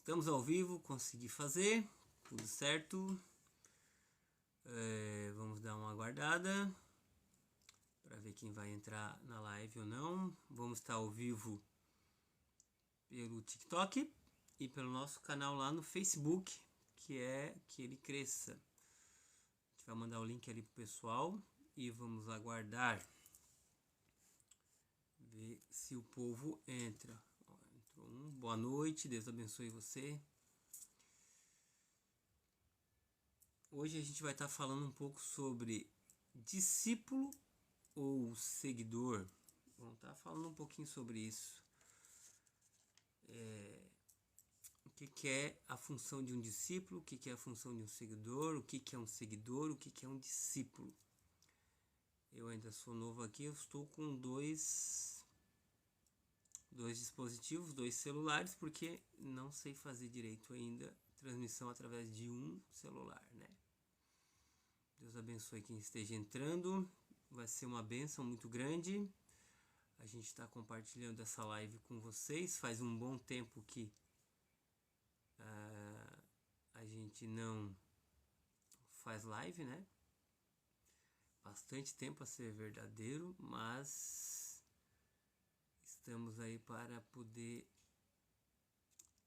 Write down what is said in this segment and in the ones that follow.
Estamos ao vivo, consegui fazer, tudo certo. Vamos dar uma aguardada para ver quem vai entrar na live ou não. Vamos estar ao vivo pelo TikTok e pelo nosso canal lá no Facebook, que é Que Ele Cresça. A gente vai mandar o link ali pro pessoal e vamos aguardar ver se o povo entra. Entrou um. Boa noite, Deus abençoe você. Hoje a gente vai estar falando um pouco sobre discípulo ou seguidor. Vamos estar falando um pouquinho sobre isso. O que é a função de um discípulo, o que é a função de um seguidor, o que é um seguidor, o que é um discípulo. Eu ainda sou novo aqui, eu estou com dois dispositivos, 2 celulares, porque não sei fazer direito ainda transmissão através de um celular, né? Deus abençoe quem esteja entrando. Vai ser uma bênção muito grande. A gente está compartilhando essa live com vocês. Faz um bom tempo que a gente não faz live, né? Bastante tempo, a ser verdadeiro, mas estamos aí para poder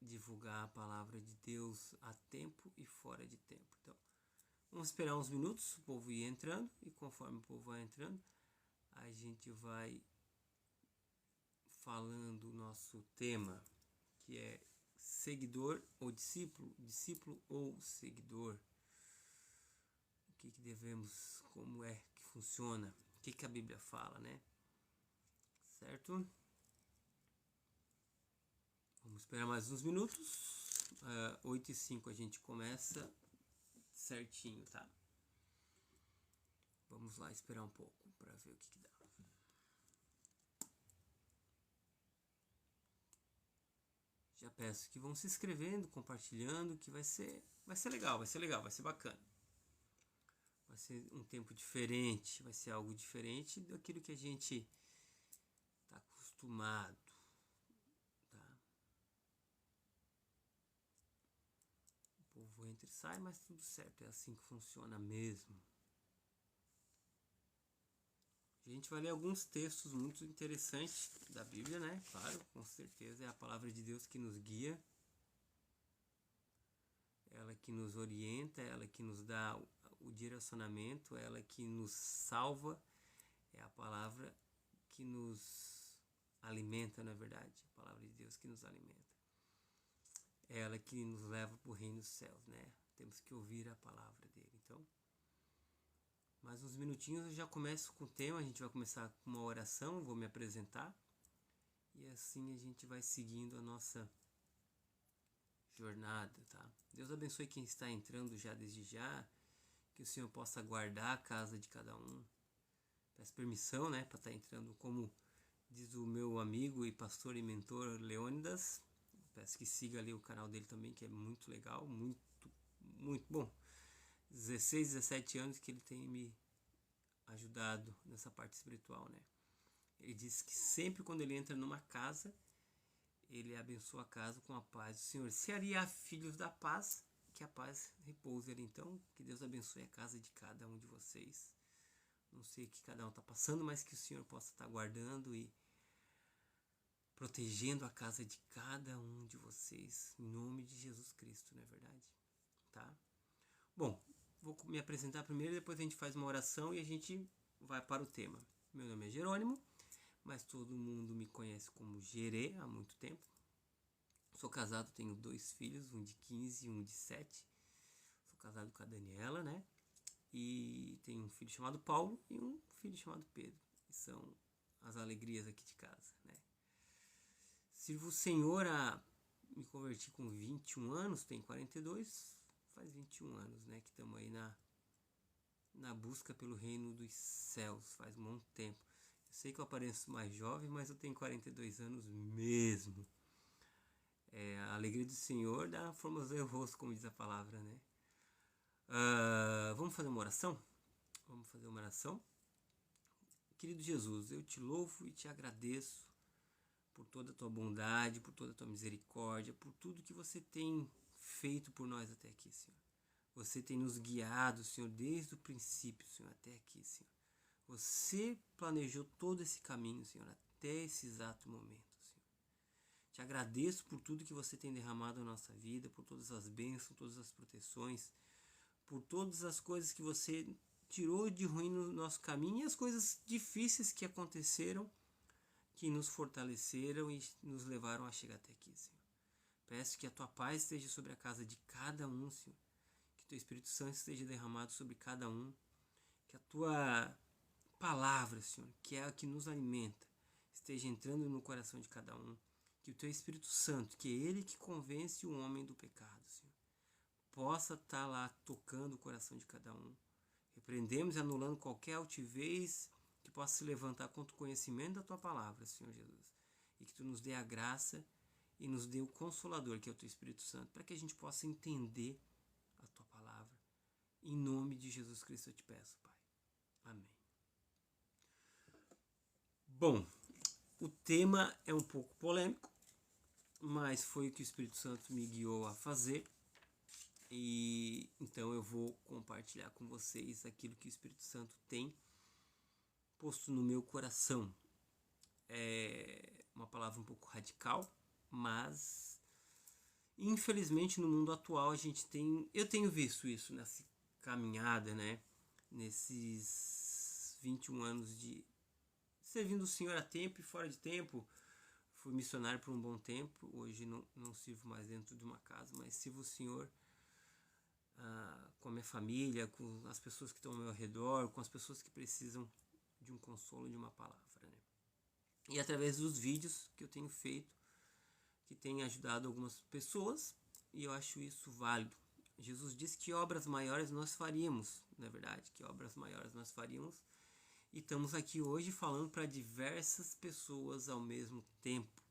divulgar a palavra de Deus a tempo e fora de tempo. Então, vamos esperar uns minutos, o povo ir entrando, e conforme o povo vai entrando, a gente vai falando o nosso tema, que é seguidor ou discípulo, discípulo ou seguidor. O que devemos, como é que funciona, o que a Bíblia fala, né? Certo? Vamos esperar mais uns minutos. 8h05 a gente começa certinho, tá? Vamos lá esperar um pouco para ver o que dá. Já peço que vão se inscrevendo, compartilhando, que vai ser legal, vai ser bacana. Vai ser um tempo diferente, vai ser algo diferente daquilo que a gente está acostumado, tá? O povo entra e sai, mas tudo certo, é assim que funciona mesmo. A gente vai ler alguns textos muito interessantes da Bíblia, né? Claro, com certeza é a palavra de Deus que nos guia, ela que nos orienta, ela que nos dá o direcionamento, ela que nos salva, é a palavra que nos alimenta, na verdade, a palavra de Deus que nos alimenta. É ela que nos leva para o reino dos céus, né? Temos que ouvir a palavra dele. Então, mais uns minutinhos eu já começo com o tema, a gente vai começar com uma oração, vou me apresentar, e assim a gente vai seguindo a nossa jornada, tá? Deus abençoe quem está entrando já desde já, que o Senhor possa guardar a casa de cada um. Peço permissão, né, para estar entrando, como diz o meu amigo e pastor e mentor Leônidas. Peço que siga ali o canal dele também, que é muito legal, muito bom. 16, 17 anos que ele tem me ajudado nessa parte espiritual, né? Ele diz que sempre quando ele entra numa casa, ele abençoa a casa com a paz do Senhor. Se ali há filhos da paz, que a paz repouse ali. Então, que Deus abençoe a casa de cada um de vocês. Não sei o que cada um está passando, mas que o Senhor possa estar guardando e protegendo a casa de cada um de vocês, em nome de Jesus Cristo, não é verdade? Tá? Bom, vou me apresentar primeiro, depois a gente faz uma oração e a gente vai para o tema. Meu nome é Jerônimo, mas todo mundo me conhece como Gerê há muito tempo. Sou casado, tenho 2 filhos, um de 15 e um de 7. Sou casado com a Daniela, né? E tenho um filho chamado Paulo e um filho chamado Pedro, que são as alegrias aqui de casa, né? Sirvo o Senhor me converti com 21 anos, tenho 42, faz 21 anos, né? Que estamos aí na busca pelo reino dos céus, faz um monte de tempo. Eu sei que eu apareço mais jovem, mas eu tenho 42 anos mesmo. A alegria do Senhor dá formoseia o rosto, como diz a palavra, né? Vamos fazer uma oração? Vamos fazer uma oração. Querido Jesus, eu te louvo e te agradeço por toda a tua bondade, por toda a tua misericórdia, por tudo que você tem feito por nós até aqui, Senhor. Você tem nos guiado, Senhor, desde o princípio, Senhor, até aqui, Senhor. Você planejou todo esse caminho, Senhor, até esse exato momento, Senhor. Te agradeço por tudo que você tem derramado na nossa vida, por todas as bênçãos, todas as proteções, por todas as coisas que você tirou de ruim no nosso caminho e as coisas difíceis que aconteceram, que nos fortaleceram e nos levaram a chegar até aqui, Senhor. Peço que a tua paz esteja sobre a casa de cada um, Senhor. Que o teu Espírito Santo esteja derramado sobre cada um. Que a tua palavra, Senhor, que é a que nos alimenta, esteja entrando no coração de cada um. Que o teu Espírito Santo, que é ele que convence o homem do pecado, Senhor, possa estar lá tocando o coração de cada um. Repreendemos e anulando qualquer altivez que possa se levantar contra o conhecimento da tua palavra, Senhor Jesus. E que tu nos dê a graça e nos dê o Consolador, que é o teu Espírito Santo, para que a gente possa entender a tua palavra. Em nome de Jesus Cristo eu te peço, Pai. Amém. Bom, o tema é um pouco polêmico, mas foi o que o Espírito Santo me guiou a fazer. E então eu vou compartilhar com vocês aquilo que o Espírito Santo tem posto no meu coração. É uma palavra um pouco radical, mas infelizmente no mundo atual eu tenho visto isso nessa caminhada, né? Nesses 21 anos de servindo o Senhor a tempo e fora de tempo. Fui missionário por um bom tempo, hoje não sirvo mais dentro de uma casa, mas sirvo o Senhor com a minha família, com as pessoas que estão ao meu redor, com as pessoas que precisam de um consolo, de uma palavra, né? E através dos vídeos que eu tenho feito, que tem ajudado algumas pessoas, e eu acho isso válido. Jesus disse que obras maiores nós faríamos, não é verdade? Que obras maiores nós faríamos. E estamos aqui hoje falando para diversas pessoas ao mesmo tempo.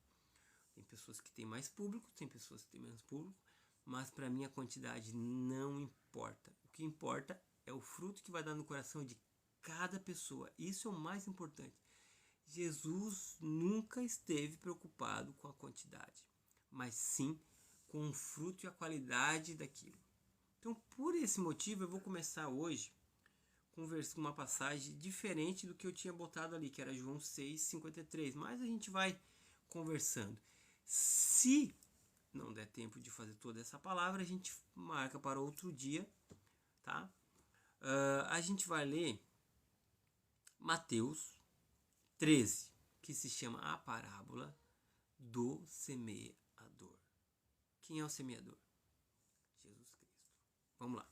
Tem pessoas que têm mais público, tem pessoas que têm menos público, mas para mim a quantidade não importa. O que importa é o fruto que vai dar no coração de cada pessoa. Isso é o mais importante. Jesus nunca esteve preocupado com a quantidade, mas sim com o fruto e a qualidade daquilo. Então, por esse motivo, eu vou começar hoje com uma passagem diferente do que eu tinha botado ali, que era João 6:53. Mas a gente vai conversando. Se não der tempo de fazer toda essa palavra, a gente marca para outro dia, tá? A gente vai ler Mateus 13, que se chama a parábola do semeador. Quem é o semeador? Jesus Cristo. Vamos lá.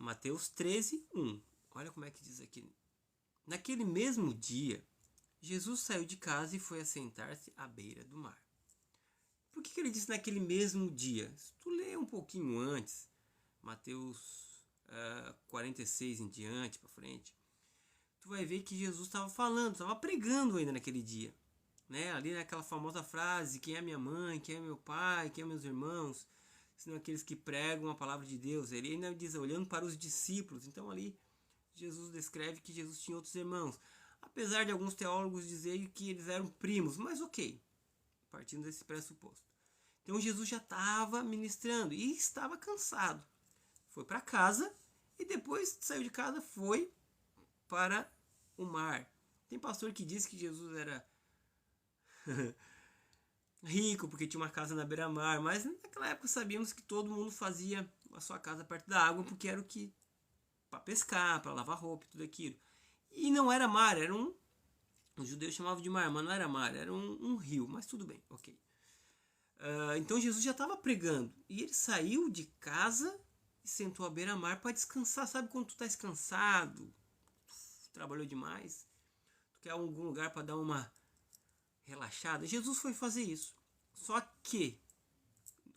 Mateus 13:1. Olha como é que diz aqui. Naquele mesmo dia, Jesus saiu de casa e foi assentar-se à beira do mar. Por que ele disse naquele mesmo dia? Se tu ler um pouquinho antes, Mateus 46 em diante, para frente, tu vai ver que Jesus estava falando, estava pregando ainda naquele dia. Né? Ali naquela famosa frase, quem é minha mãe, quem é meu pai, quem é meus irmãos, senão aqueles que pregam a palavra de Deus. Ele ainda diz, olhando para os discípulos. Então ali Jesus descreve que Jesus tinha outros irmãos. Apesar de alguns teólogos dizerem que eles eram primos, mas ok, partindo desse pressuposto. Então Jesus já estava ministrando e estava cansado. Foi para casa e depois saiu de casa, foi para o mar. Tem pastor que diz que Jesus era rico porque tinha uma casa na beira-mar, mas naquela época sabíamos que todo mundo fazia a sua casa perto da água porque era o que para pescar, para lavar roupa e tudo aquilo. E não era mar, era os judeus chamavam de mar, mas não era mar, era um rio, mas tudo bem, ok. Então Jesus já estava pregando e ele saiu de casa e sentou à beira-mar para descansar. Sabe quando tu estás cansado, tu trabalhou demais, tu quer algum lugar para dar uma relaxada? Jesus foi fazer isso. Só que,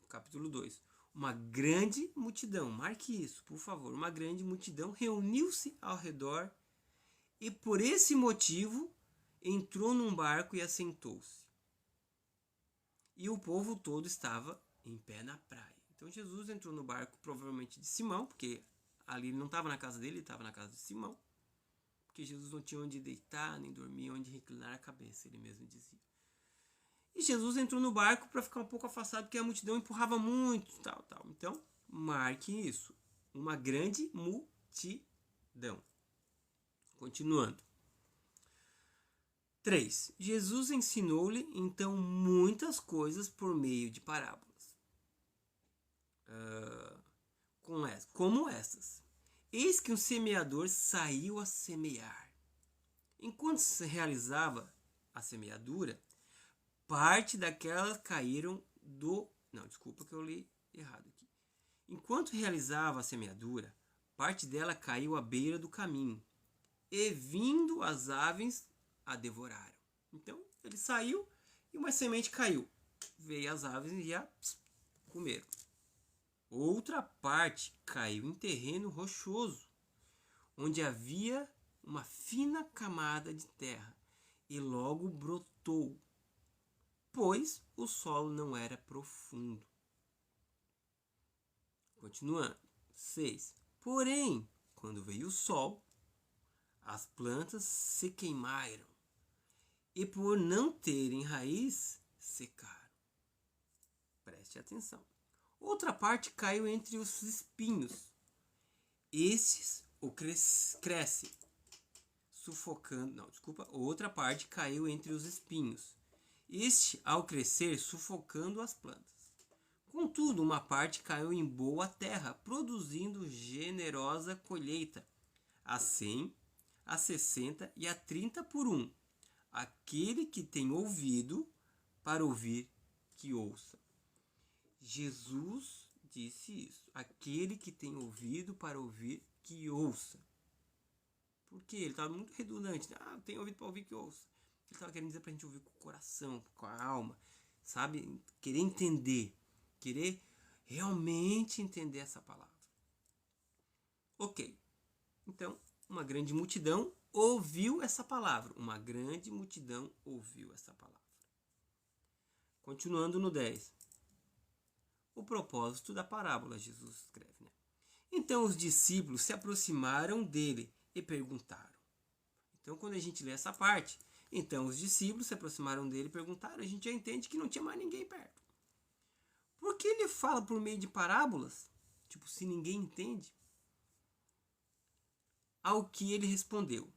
no capítulo 2, uma grande multidão, marque isso, por favor, uma grande multidão reuniu-se ao redor e por esse motivo entrou num barco e assentou-se. E o povo todo estava em pé na praia. Então Jesus entrou no barco, provavelmente de Simão, porque ali ele não estava na casa dele, ele estava na casa de Simão. porque Jesus não tinha onde deitar, nem dormir, onde reclinar a cabeça, ele mesmo dizia. E Jesus entrou no barco para ficar um pouco afastado, porque a multidão empurrava muito, tal. Então, marque isso. Uma grande multidão. Continuando. 3. Jesus ensinou-lhe, então, muitas coisas por meio de parábolas. Como estas. Eis que um semeador saiu a semear. Enquanto se realizava a semeadura, parte daquelas caíram do... Não, desculpa que eu li errado aqui. Enquanto realizava a semeadura, parte dela caiu à beira do caminho, e vindo as aves a devoraram. Então, ele saiu e uma semente caiu. Veio as aves e já comeram. Outra parte caiu em terreno rochoso, onde havia uma fina camada de terra, e logo brotou, pois o solo não era profundo. Continuando. 6. Porém, quando veio o sol, as plantas se queimaram, e por não terem raiz, secaram. Preste atenção. Outra parte caiu entre os espinhos. Estes o crescem, sufocando... Não, desculpa. Outra parte caiu entre os espinhos. Este, ao crescer, sufocando as plantas. Contudo, uma parte caiu em boa terra, produzindo generosa colheita, a 100, a 60 e a 30 por um. Aquele que tem ouvido para ouvir, que ouça. Jesus disse isso. Aquele que tem ouvido para ouvir, que ouça. Porque ele estava muito redundante. Tem ouvido para ouvir, que ouça. Ele estava querendo dizer para a gente ouvir com o coração, com a alma. Sabe? Querer entender. Querer realmente entender essa palavra. Ok. Então, uma grande multidão ouviu essa palavra. Uma grande multidão ouviu essa palavra. Continuando no 10. O propósito da parábola, Jesus escreve, né? Então os discípulos se aproximaram dele e perguntaram. Então, quando a gente lê essa parte, então os discípulos se aproximaram dele e perguntaram, a gente já entende que não tinha mais ninguém perto. Por que ele fala por meio de parábolas? Tipo, se ninguém entende. Ao que ele respondeu,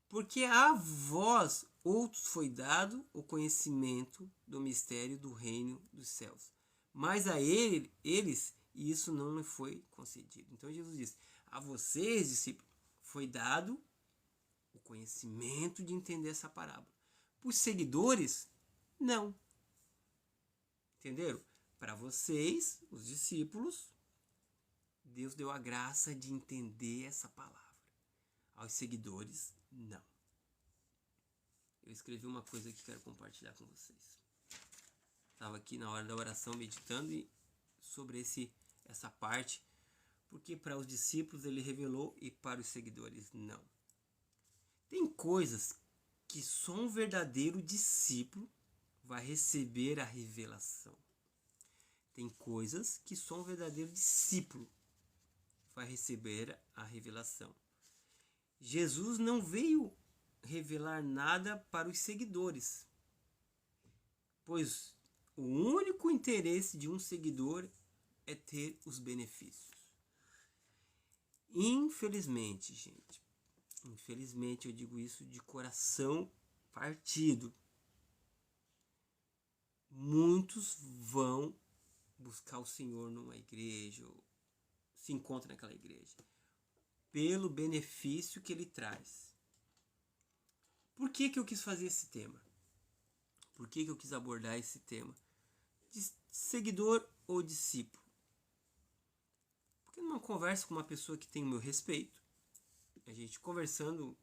porque a vós outros foi dado o conhecimento do mistério do reino dos céus, mas a eles isso não lhe foi concedido. Então Jesus diz, a vocês, discípulos, foi dado o conhecimento de entender essa parábola. Para os seguidores, não. Entenderam? Para vocês, os discípulos, Deus deu a graça de entender essa palavra. Aos seguidores, não. Eu escrevi uma coisa que quero compartilhar com vocês. Estava aqui na hora da oração meditando sobre essa parte, porque para os discípulos ele revelou e para os seguidores não. Tem coisas que só um verdadeiro discípulo vai receber a revelação. Tem coisas que só um verdadeiro discípulo vai receber a revelação. Jesus não veio revelar nada para os seguidores, pois o único interesse de um seguidor é ter os benefícios. Infelizmente, gente, infelizmente eu digo isso de coração partido, muitos vão buscar o Senhor numa igreja, ou se encontram naquela igreja, pelo benefício que ele traz. Por que eu quis fazer esse tema? Por que eu quis abordar esse tema? De seguidor ou discípulo? Porque numa conversa com uma pessoa que tem o meu respeito, a gente conversando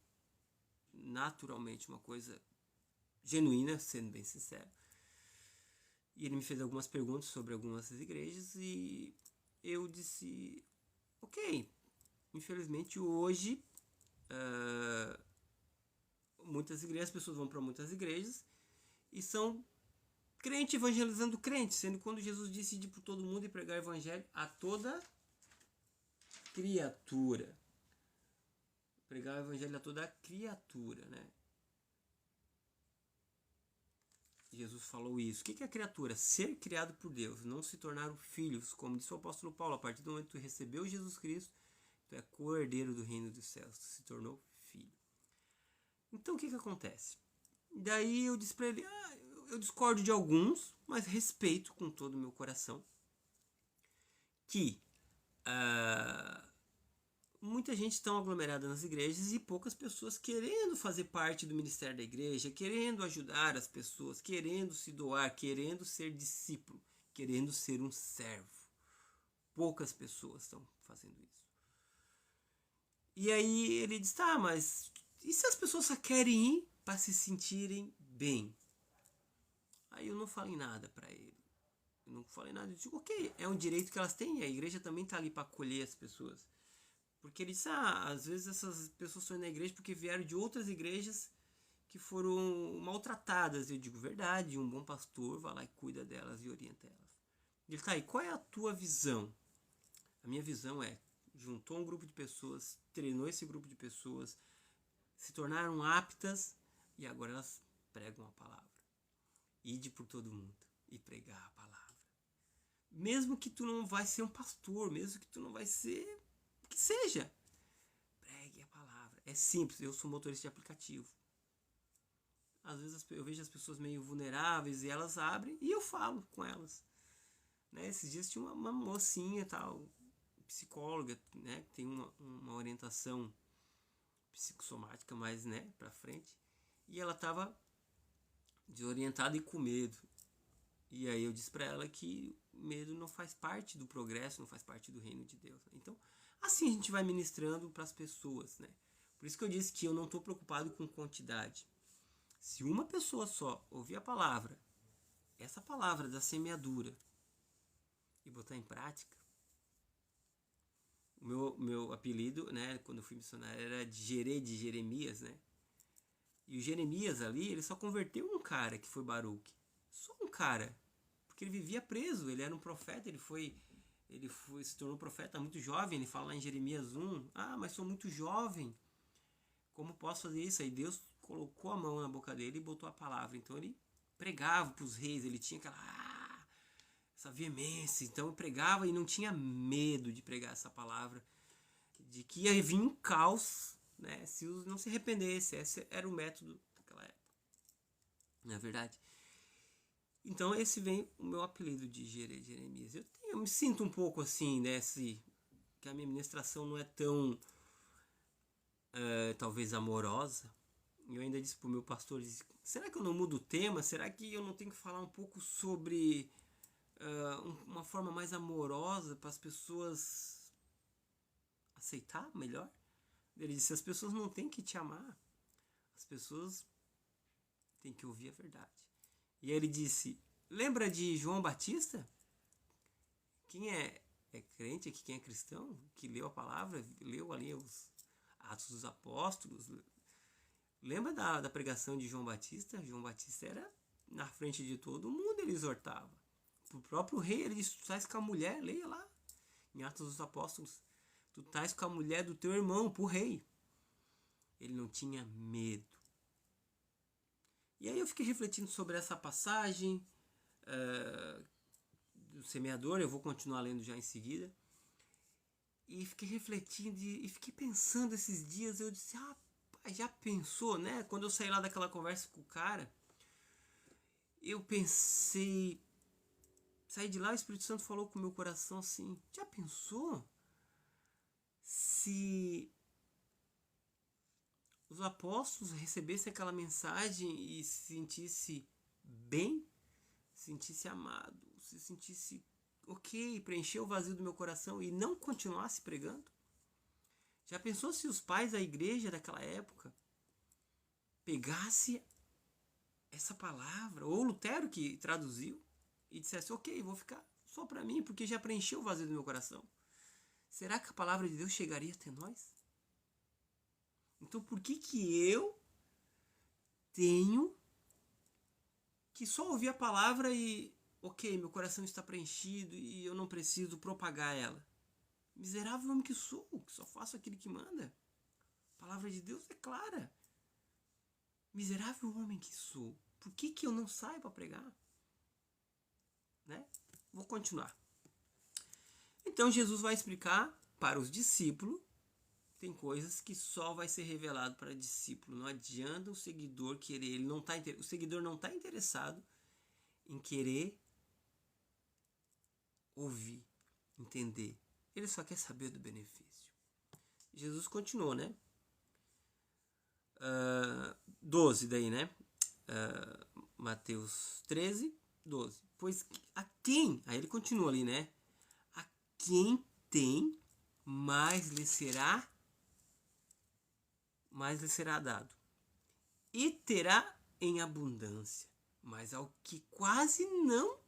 naturalmente, uma coisa genuína, sendo bem sincero, e ele me fez algumas perguntas sobre algumas igrejas e eu disse, ok, infelizmente hoje muitas igrejas, as pessoas vão para muitas igrejas e são crente evangelizando crente, sendo que quando Jesus disse ir por todo mundo e pregar o evangelho a toda criatura. pregar o evangelho a toda criatura, né? Jesus falou isso. O que é a criatura? Ser criado por Deus, não se tornar filhos, como disse o apóstolo Paulo. A partir do momento que tu recebeu Jesus Cristo, tu é co-herdeiro do reino dos céus, tu se tornou filho. Então o que acontece? Daí eu disse para ele, eu discordo de alguns, mas respeito com todo o meu coração que muita gente está aglomerada nas igrejas e poucas pessoas querendo fazer parte do ministério da igreja, querendo ajudar as pessoas, querendo se doar, querendo ser discípulo, querendo ser um servo. Poucas pessoas estão fazendo isso. E aí ele diz, tá, mas e se as pessoas só querem ir para se sentirem bem? Aí eu não falei nada para ele. Eu não falei nada. Eu digo, ok, é um direito que elas têm. A igreja também está ali para acolher as pessoas. Porque ele disse, às vezes essas pessoas estão na igreja porque vieram de outras igrejas que foram maltratadas. Eu digo, verdade, um bom pastor vai lá e cuida delas e orienta elas. Ele tá aí, qual é a tua visão? A minha visão é, juntou um grupo de pessoas, treinou esse grupo de pessoas, se tornaram aptas e agora elas pregam a palavra. Ide por todo mundo e pregar a palavra. Mesmo que tu não vai ser um pastor, mesmo que tu não vai ser... que seja, pregue a palavra. É simples, eu sou motorista de aplicativo. Às vezes eu vejo as pessoas meio vulneráveis e elas abrem e eu falo com elas. Né? Esses dias tinha uma mocinha, tal, psicóloga, né? Que tem uma orientação psicossomática mais, né, pra frente. E ela tava desorientada e com medo. E aí eu disse pra ela que medo não faz parte do progresso, não faz parte do reino de Deus. Então, assim a gente vai ministrando para as pessoas, né? Por isso que eu disse que eu não estou preocupado com quantidade. Se uma pessoa só ouvir a palavra, essa palavra da semeadura, e botar em prática, o meu apelido, né, quando eu fui missionário, era de Jeremias, né? E o Jeremias ali, ele só converteu um cara que foi Baruque. Só um cara. Porque ele vivia preso, ele era um profeta, se tornou profeta muito jovem. Ele fala lá em Jeremias 1, mas sou muito jovem, como posso fazer isso? Aí Deus colocou a mão na boca dele e botou a palavra. Então ele pregava para os reis, ele tinha essa veemência. Então eu pregava e não tinha medo de pregar essa palavra, de que ia vir um caos, né, se não se arrependesse. Esse era o método daquela época, não é verdade? Então esse vem o meu apelido de Jeremias. Eu me sinto um pouco assim, né, que a minha ministração não é tão, talvez, amorosa. E eu ainda disse pro meu pastor, será que eu não mudo o tema? Será que eu não tenho que falar um pouco sobre uma forma mais amorosa para as pessoas aceitar melhor? Ele disse, as pessoas não têm que te amar, as pessoas têm que ouvir a verdade. E aí ele disse, lembra de João Batista? Quem é crente aqui, quem é cristão, que leu a palavra, leu ali os Atos dos Apóstolos, lembra da pregação de João Batista? João Batista era na frente de todo mundo, ele exortava. O próprio rei, ele disse, tu estás com a mulher, leia lá, em Atos dos Apóstolos, tu estás com a mulher do teu irmão, pro rei. Ele não tinha medo. E aí eu fiquei refletindo sobre essa passagem do semeador, eu vou continuar lendo já em seguida. E fiquei refletindo e fiquei pensando esses dias, eu disse, rapaz, já pensou, né? Quando eu saí lá daquela conversa com o cara, eu pensei, saí de lá, o Espírito Santo falou com o meu coração assim, já pensou se os apóstolos recebessem aquela mensagem e se sentisse bem, se sentisse amado, se sentisse ok, preencher o vazio do meu coração e não continuasse pregando? Já pensou se os pais da igreja daquela época pegasse essa palavra, ou Lutero que traduziu, e dissesse, ok, vou ficar só para mim, porque já preencheu o vazio do meu coração? Será que a palavra de Deus chegaria até nós? Então por que eu tenho que só ouvir a palavra e, ok, meu coração está preenchido e eu não preciso propagar ela? Miserável homem que sou, que só faço aquilo que manda. A palavra de Deus é clara. Miserável homem que sou, por que eu não saio para pregar? Né? Vou continuar. Então Jesus vai explicar para os discípulos. Tem coisas que só vai ser revelado para discípulo. Não adianta o seguidor querer, o seguidor não está interessado em querer ouvir, entender. Ele só quer saber do benefício. Jesus continuou, né? 12 daí, né? Mateus 13, 12. Pois a quem, aí ele continua ali, né? A quem tem, mais lhe será dado. E terá em abundância. Mas ao que quase não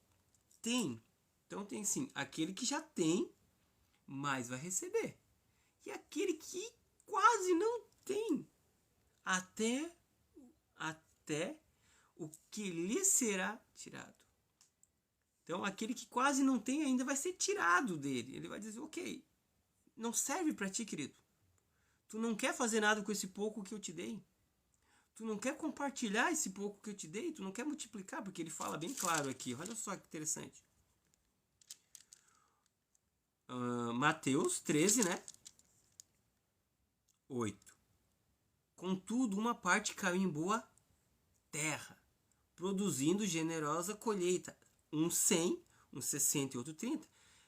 tem. Então tem sim, aquele que já tem, mais vai receber. E aquele que quase não tem, até o que lhe será tirado. Então aquele que quase não tem ainda vai ser tirado dele. Ele vai dizer, ok, não serve para ti, querido. Tu não quer fazer nada com esse pouco que eu te dei. Tu não quer compartilhar esse pouco que eu te dei. Tu não quer multiplicar, porque ele fala bem claro aqui. Olha só que interessante. Mateus 13, né? 8. Contudo, uma parte caiu em boa terra, produzindo generosa colheita. Um 100, um 60 e outro 30.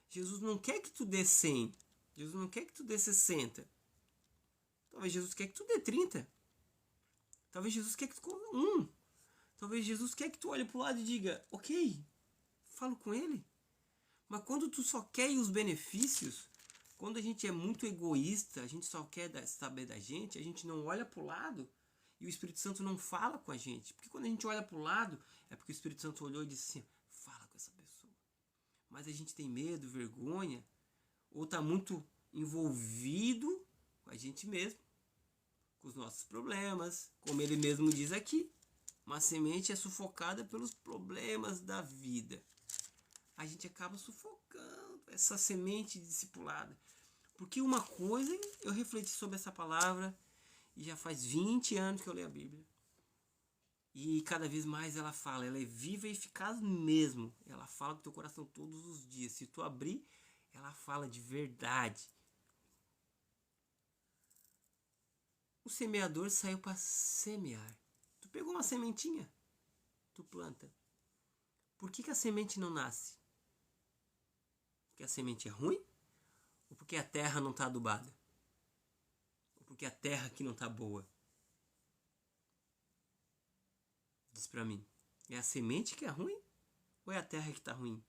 Jesus não quer que tu dê 100. Jesus não quer que tu dê 60. Talvez Jesus quer que tu dê 30. Talvez Jesus quer que tu coma 1. Talvez Jesus quer que tu olhe para o lado e diga, ok, falo com ele. Mas quando tu só quer os benefícios, quando a gente é muito egoísta, a gente só quer saber da gente, a gente não olha para o lado e o Espírito Santo não fala com a gente. Porque quando a gente olha para o lado, é porque o Espírito Santo olhou e disse assim, fala com essa pessoa. Mas a gente tem medo, vergonha, ou está muito envolvido com a gente mesmo, com os nossos problemas. Como ele mesmo diz aqui, uma semente é sufocada pelos problemas da vida. A gente acaba sufocando essa semente discipulada. Porque uma coisa, eu refleti sobre essa palavra e já faz 20 anos que eu leio a Bíblia. E cada vez mais ela fala, ela é viva e eficaz mesmo. Ela fala com o teu coração todos os dias. Se tu abrir, ela fala de verdade. O semeador saiu para semear. Tu pegou uma sementinha, tu planta. Por que a semente não nasce? Porque a semente é ruim? Ou porque a terra não está adubada? Ou porque a terra aqui não está boa? Diz para mim, é a semente que é ruim? Ou é a terra que está ruim?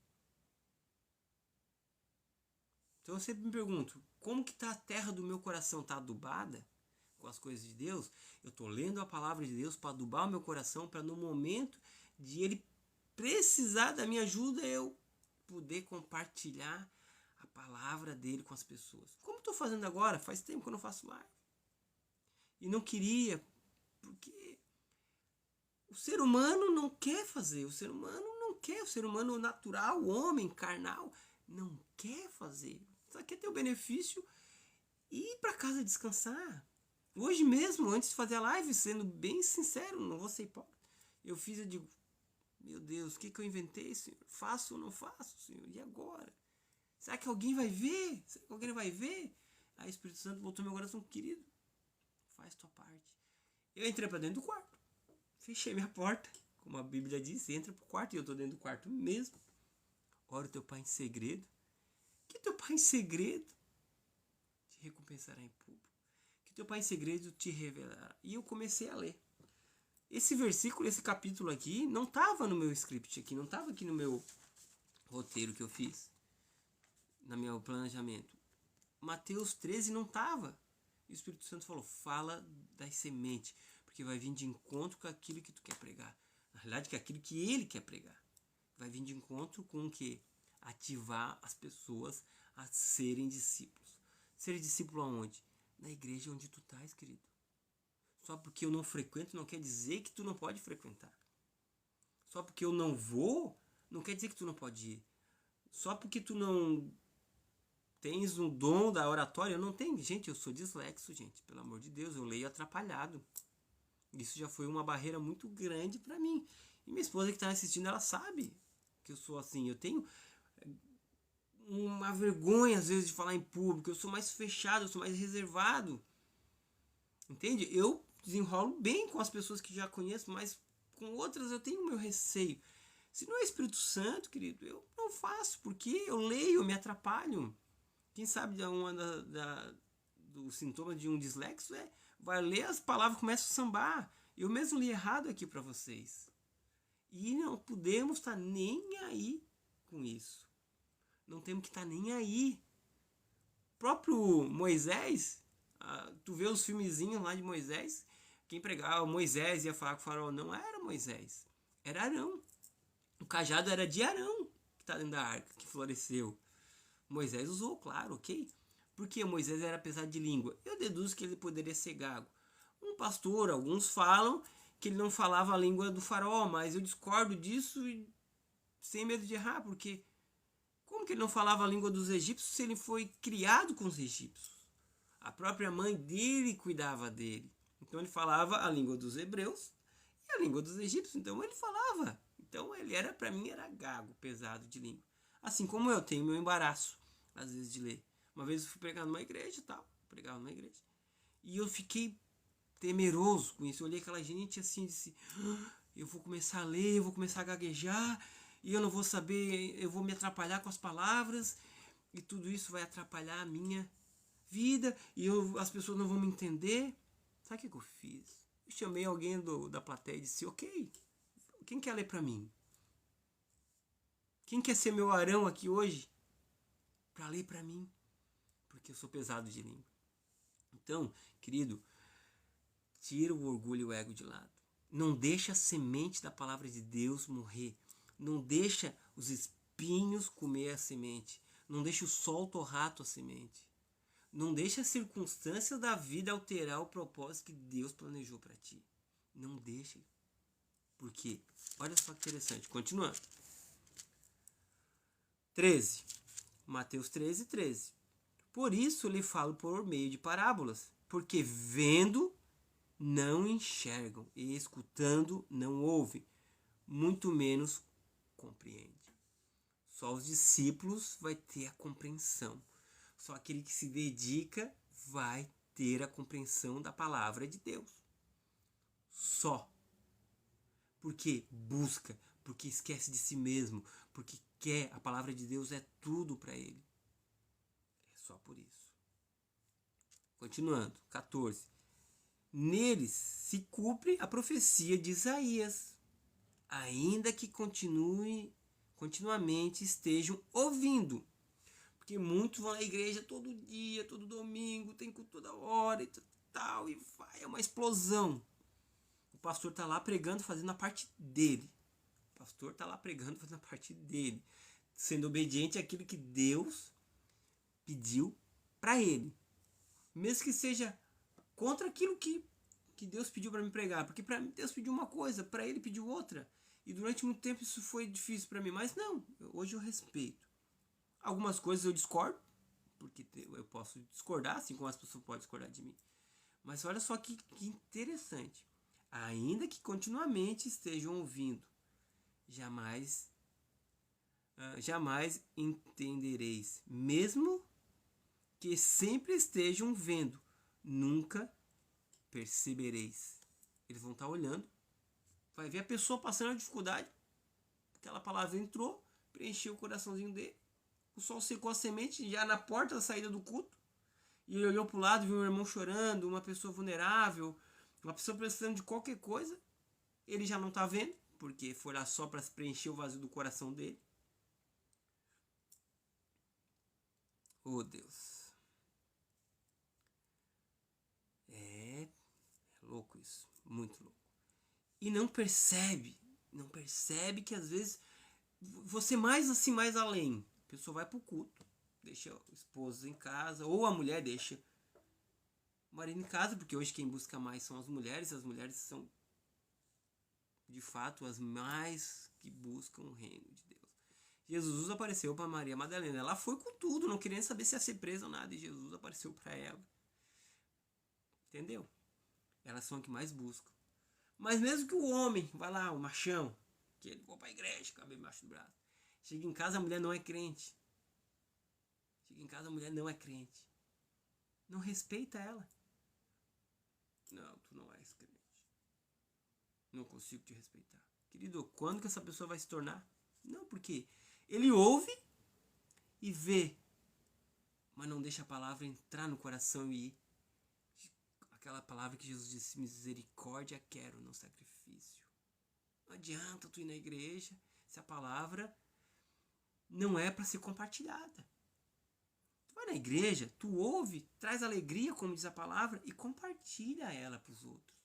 Então eu sempre me pergunto, como que tá a terra do meu coração? Está adubada com as coisas de Deus? Eu estou lendo a palavra de Deus para adubar o meu coração, para no momento de ele precisar da minha ajuda, eu poder compartilhar a palavra dele com as pessoas. Como estou fazendo agora? Faz tempo que eu não faço live. E não queria, porque o ser humano não quer fazer, o ser humano não quer, o ser humano natural, o homem carnal, não quer fazer. Só quer ter o benefício e ir para casa descansar. Hoje mesmo, antes de fazer a live, sendo bem sincero, não vou ser hipócrita, eu fiz, eu digo, meu Deus, o que eu inventei, Senhor? Faço ou não faço, Senhor? E agora? Será que alguém vai ver? Será que alguém vai ver? Aí o Espírito Santo voltou meu coração, querido, faz tua parte. Eu entrei para dentro do quarto, fechei minha porta, como a Bíblia diz, entra pro quarto, e eu tô dentro do quarto mesmo. Ora o teu pai em segredo, que teu pai em segredo te recompensará em público, que teu pai em segredo te revelará. E eu comecei a ler. Esse versículo, esse capítulo aqui, não estava no meu script aqui, não estava aqui no meu roteiro que eu fiz, no meu planejamento. Mateus 13 não estava. E o Espírito Santo falou, fala das sementes, porque vai vir de encontro com aquilo que tu quer pregar. Na realidade, que é aquilo que ele quer pregar. Vai vir de encontro com o quê? Ativar as pessoas a serem discípulos. Ser discípulo aonde? Na igreja onde tu estás, querido. Só porque eu não frequento não quer dizer que tu não pode frequentar. Só porque eu não vou, não quer dizer que tu não pode ir. Só porque tu não tens um dom da oratória? Eu não tenho. Gente, eu sou dislexo, gente. Pelo amor de Deus, eu leio atrapalhado. Isso já foi uma barreira muito grande para mim. E minha esposa que está assistindo, ela sabe que eu sou assim. Eu tenho uma vergonha, às vezes, de falar em público. Eu sou mais fechado, eu sou mais reservado. Entende? Eu desenrolo bem com as pessoas que já conheço, mas com outras eu tenho o meu receio. Se não é Espírito Santo, querido, eu não faço, porque eu leio, eu me atrapalho. Quem sabe do sintoma de um dislexo vai ler as palavras e começa a sambar. Eu mesmo li errado aqui para vocês. E não podemos estar nem aí com isso. Não temos que estar nem aí. O próprio Moisés, tu vê os filmezinhos lá de Moisés, quem pregava Moisés ia falar com o faraó, não era Moisés, era Arão. O cajado era de Arão, que está dentro da arca, que floresceu. Moisés usou, claro, ok? Porque Moisés era pesado de língua. Eu deduzo que ele poderia ser gago. Um pastor, alguns falam que ele não falava a língua do faraó, mas eu discordo disso e sem medo de errar, porque como que ele não falava a língua dos egípcios se ele foi criado com os egípcios? A própria mãe dele cuidava dele. Então ele falava a língua dos hebreus e a língua dos egípcios. Então ele falava. Então ele era, para mim, era gago, pesado de língua. Assim como eu tenho meu embaraço, às vezes, de ler. Uma vez eu fui pregar numa igreja e tal. Pregava numa igreja. E eu fiquei temeroso com isso. Eu olhei aquela gente assim e disse, eu vou começar a ler, eu vou começar a gaguejar, e eu não vou saber, eu vou me atrapalhar com as palavras, e tudo isso vai atrapalhar a minha vida, e as pessoas não vão me entender. Sabe o que eu fiz? Eu chamei alguém da plateia e disse, ok, quem quer ler para mim? Quem quer ser meu Arão aqui hoje? Para ler para mim? Porque eu sou pesado de língua. Então, querido, tira o orgulho e o ego de lado. Não deixa a semente da palavra de Deus morrer. Não deixa os espinhos comer a semente. Não deixa o sol torrar a tua semente. Não deixa as circunstâncias da vida alterar o propósito que Deus planejou para ti. Não deixa. Por quê? Olha só que interessante. Continuando. 13. Mateus 13, 13. Por isso lhe falo por meio de parábolas, porque vendo não enxergam e escutando não ouvem, muito menos compreendem. Só os discípulos vai ter a compreensão. Só aquele que se dedica vai ter a compreensão da palavra de Deus. Só. Porque busca, porque esquece de si mesmo, porque quer, a palavra de Deus é tudo para ele. É só por isso. Continuando, 14. Neles se cumpre a profecia de Isaías, ainda que continuamente estejam ouvindo. Porque muitos vão à igreja todo dia, todo domingo, tem culto toda hora e tal, e vai, é uma explosão. O pastor está lá pregando, fazendo a parte dele. O pastor está lá pregando, fazendo a parte dele, sendo obediente àquilo que Deus pediu para ele. Mesmo que seja contra aquilo que Deus pediu para me pregar. Porque para mim Deus pediu uma coisa, para ele pediu outra. E durante muito tempo isso foi difícil para mim. Mas não, hoje eu respeito. Algumas coisas eu discordo, porque eu posso discordar, assim como as pessoas podem discordar de mim. Mas olha só que interessante. Ainda que continuamente estejam ouvindo, jamais entendereis. Mesmo que sempre estejam vendo, nunca percebereis. Eles vão estar olhando, vai ver a pessoa passando a dificuldade, aquela palavra entrou, preencheu o coraçãozinho dele, o sol secou a semente já na porta da saída do culto, e ele olhou para o lado, viu um irmão chorando, uma pessoa vulnerável, uma pessoa precisando de qualquer coisa, ele já não está vendo, porque foi lá só para preencher o vazio do coração dele. Oh Deus, é louco isso, muito louco. E não percebe que às vezes você mais assim, mais além. A pessoa vai pro culto, deixa o esposo em casa, ou a mulher deixa o marido em casa, porque hoje quem busca mais são as mulheres são de fato as mais que buscam o reino de Deus. Jesus apareceu para Maria Madalena. Ela foi com tudo, não queria saber se ia ser presa ou nada. E Jesus apareceu para ela. Entendeu? Elas são as que mais buscam. Mas mesmo que o homem, vai lá, o machão, que ele for para a igreja, cabelo embaixo do braço. Chega em casa, a mulher não é crente. Chega em casa, a mulher não é crente. Não respeita ela. Não, tu não és crente. Não consigo te respeitar. Querido, quando que essa pessoa vai se tornar? Não, porque ele ouve e vê, mas não deixa a palavra entrar no coração e ir. Aquela palavra que Jesus disse, misericórdia quero, não sacrifício. Não adianta tu ir na igreja se a palavra não é para ser compartilhada. Tu vai na igreja, tu ouve, traz alegria, como diz a palavra, e compartilha ela para os outros.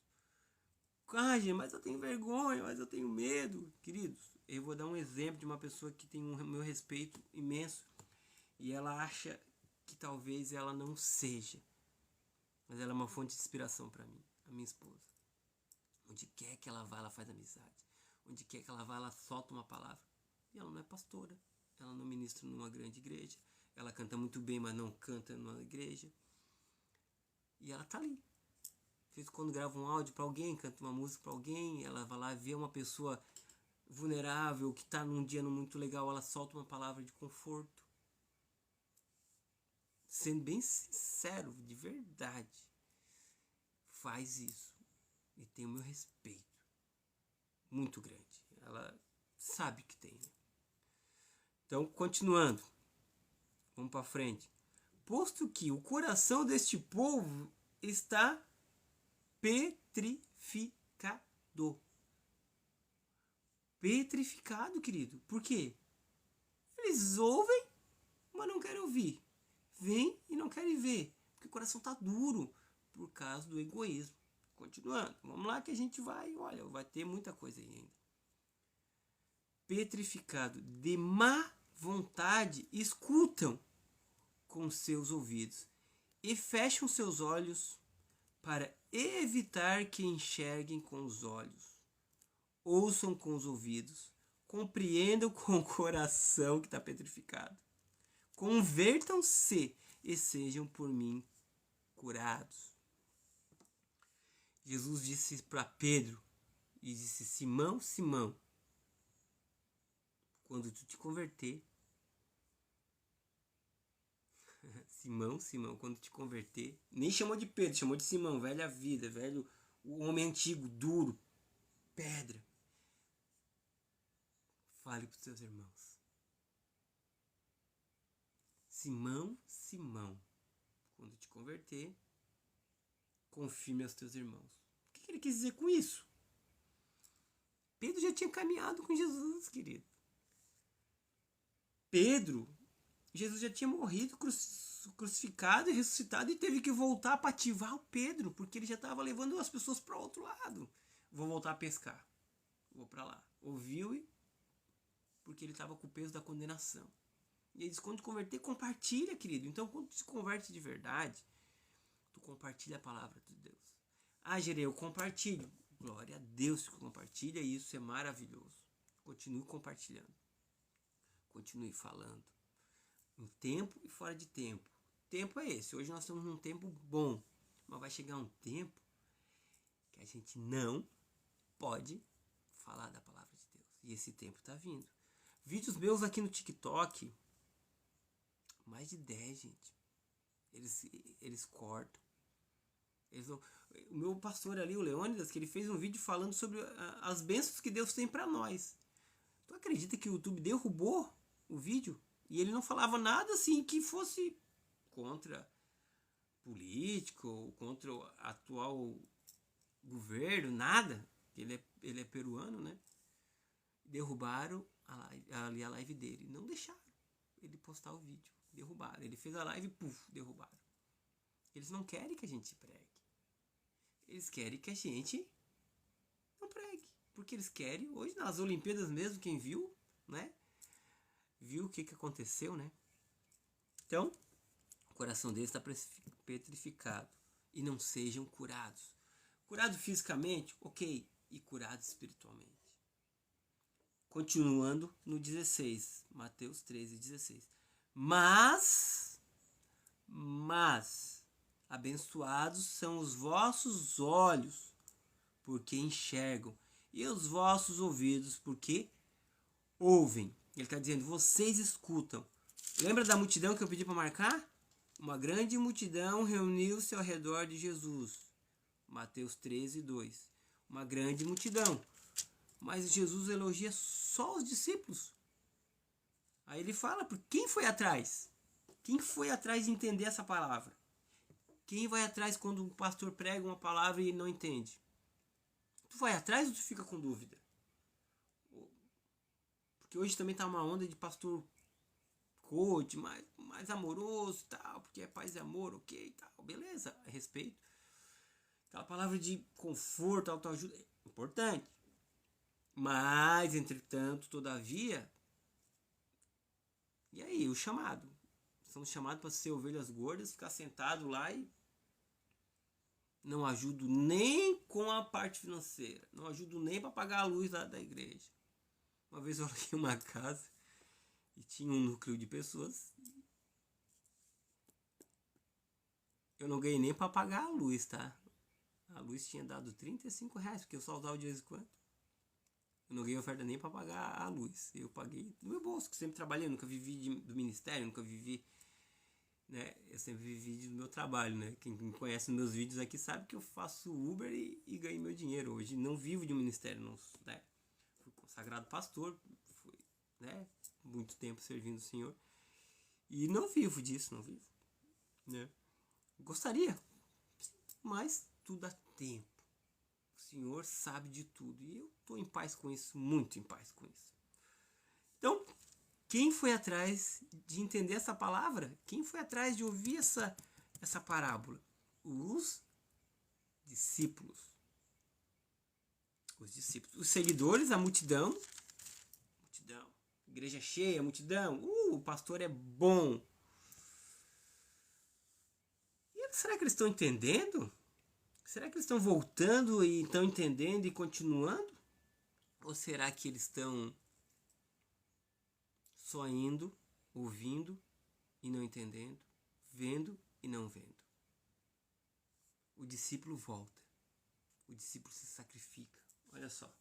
Ah, gente, mas eu tenho vergonha, mas eu tenho medo. Queridos, eu vou dar um exemplo de uma pessoa que tem o meu respeito imenso e ela acha que talvez ela não seja. Mas ela é uma fonte de inspiração para mim, a minha esposa. Onde quer que ela vá, ela faz amizade. Onde quer que ela vá, ela solta uma palavra. E ela não é pastora, ela não ministra numa grande igreja. Ela canta muito bem, mas não canta numa igreja. E ela tá ali. Às vezes quando grava um áudio para alguém, canta uma música para alguém, ela vai lá ver uma pessoa vulnerável, que tá num dia não muito legal, ela solta uma palavra de conforto. Sendo bem sincero, de verdade, faz isso e tem o meu respeito muito grande. Ela sabe que tem. Então, continuando, vamos para frente. Posto que o coração deste povo está petrificado. Petrificado, querido. Por quê? Eles ouvem, mas não querem ouvir. Vêm e não querem ver, porque o coração está duro por causa do egoísmo. Continuando, vamos lá que a gente vai, olha, vai ter muita coisa aí ainda. Petrificado, de má vontade, escutam com seus ouvidos e fecham seus olhos para evitar que enxerguem com os olhos, ouçam com os ouvidos, compreendam com o coração que está petrificado. Convertam-se e sejam por mim curados. Jesus disse para Pedro e disse: Simão, Simão, quando tu te converter, Simão, Simão, quando te converter, nem chamou de Pedro, chamou de Simão, velha vida, velho, o homem antigo, duro, pedra. Fale para os seus irmãos. Simão, Simão, quando te converter, confirme aos teus irmãos. O que ele quis dizer com isso? Pedro já tinha caminhado com Jesus, querido. Pedro, Jesus já tinha morrido, crucificado e ressuscitado e teve que voltar para ativar o Pedro, porque ele já estava levando as pessoas para o outro lado. Vou voltar a pescar. Vou para lá. Ouviu e porque ele estava com o peso da condenação. E ele diz, quando te converter, compartilha, querido. Então, quando tu se converte de verdade, tu compartilha a palavra de Deus. Ah, Gerê, eu compartilho. Glória a Deus que compartilha, e isso é maravilhoso. Continue compartilhando. Continue falando. Em tempo e fora de tempo. Tempo é esse. Hoje nós estamos num tempo bom. Mas vai chegar um tempo que a gente não pode falar da palavra de Deus. E esse tempo está vindo. Vídeos meus aqui no TikTok, mais de 10, gente. Eles cortam. O meu pastor ali, o Leônidas, que ele fez um vídeo falando sobre as bênçãos que Deus tem para nós. Tu acredita que o YouTube derrubou o vídeo? E ele não falava nada assim que fosse contra político ou contra o atual governo, nada. Ele é peruano, né? Derrubaram a live dele. Não deixaram ele postar o vídeo. Derrubaram. Ele fez a live e derrubaram. Eles não querem que a gente pregue. Eles querem que a gente não pregue. Porque eles querem, hoje nas Olimpíadas mesmo, quem viu, né? Viu o que aconteceu, né? Então, o coração deles está petrificado. E não sejam curados. Curados fisicamente, ok. E curados espiritualmente. Continuando no 16, Mateus 13:16. Mas, abençoados são os vossos olhos, porque enxergam, e os vossos ouvidos, porque ouvem. Ele está dizendo, vocês escutam. Lembra da multidão que eu pedi para marcar? Uma grande multidão reuniu-se ao redor de Jesus. Mateus 13:2. Uma grande multidão. Mas Jesus elogia só os discípulos. Aí ele fala, por quem foi atrás? Quem foi atrás de entender essa palavra? Quem vai atrás quando o pastor prega uma palavra e ele não entende? Tu vai atrás ou tu fica com dúvida? Porque hoje também tá uma onda de pastor coach, mais amoroso, tal, porque é paz e amor, ok, tal, beleza, a respeito. Aquela palavra de conforto, autoajuda, é importante. Mas, entretanto, todavia, e aí, o chamado? Somos chamados para ser ovelhas gordas, ficar sentado lá e não ajudo nem com a parte financeira, não ajudo nem para pagar a luz da igreja. Uma vez eu aluguei uma casa e tinha um núcleo de pessoas. Eu não ganhei nem para pagar a luz, tá? A luz tinha dado R$35, porque eu só usava de vez em quando. Eu não ganhei oferta nem para pagar a luz. Eu paguei do meu bolso, que sempre trabalhei, nunca vivi do ministério, nunca vivi, né? Eu sempre vivi do meu trabalho, né? Quem me conhece nos meus vídeos aqui sabe que eu faço Uber e ganho meu dinheiro. Hoje não vivo de um ministério, não, né? Fui consagrado pastor, fui, né? Muito tempo servindo o Senhor. E não vivo disso, não vivo, né? Gostaria, mas tudo dá tempo. O Senhor sabe de tudo. E eu estou em paz com isso, muito em paz com isso. Então, quem foi atrás de entender essa palavra? Quem foi atrás de ouvir essa parábola? Os discípulos. Os discípulos. Os seguidores, a multidão. Igreja cheia, multidão. O pastor é bom. E será que eles estão entendendo? Será que eles estão voltando e estão entendendo e continuando? Ou será que eles estão só indo, ouvindo e não entendendo, vendo e não vendo? O discípulo volta. O discípulo se sacrifica. Olha só.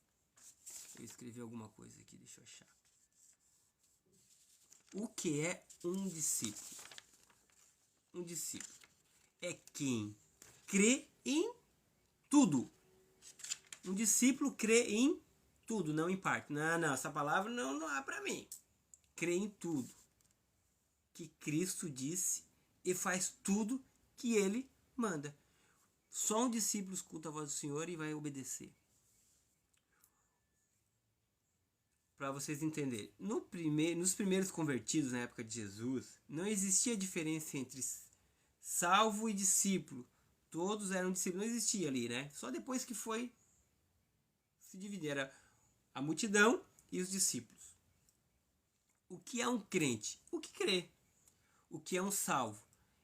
Eu escrevi alguma coisa aqui, deixa eu achar. O que é um discípulo? Um discípulo é quem crê em tudo. Um discípulo crê em tudo, não em parte. Não, essa palavra não é para mim. Crê em tudo que Cristo disse e faz tudo que ele manda. Só um discípulo escuta a voz do Senhor e vai obedecer. Para vocês entenderem, nos primeiros convertidos na época de Jesus, não existia diferença entre salvo e discípulo. Todos eram discípulos, não existia ali, né? Só depois que foi se dividir, era a multidão e os discípulos. O que é um crente? O que crê? O que é um salvo?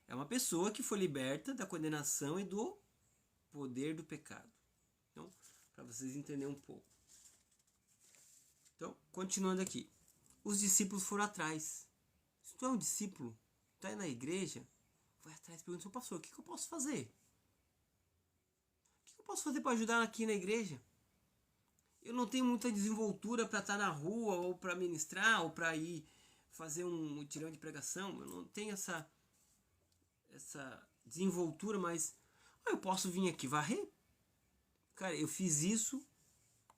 É uma pessoa que foi liberta da condenação e do poder do pecado. Então, para vocês entenderem um pouco. Então, continuando aqui. Os discípulos foram atrás. Se tu é um discípulo, tu é na igreja, vai atrás e pergunta ao seu pastor, o que eu posso fazer? O que eu posso fazer para ajudar aqui na igreja? Eu não tenho muita desenvoltura para estar na rua, ou para ministrar, ou para ir fazer um mutirão de pregação. Eu não tenho essa desenvoltura, mas eu posso vir aqui varrer. Cara, eu fiz isso.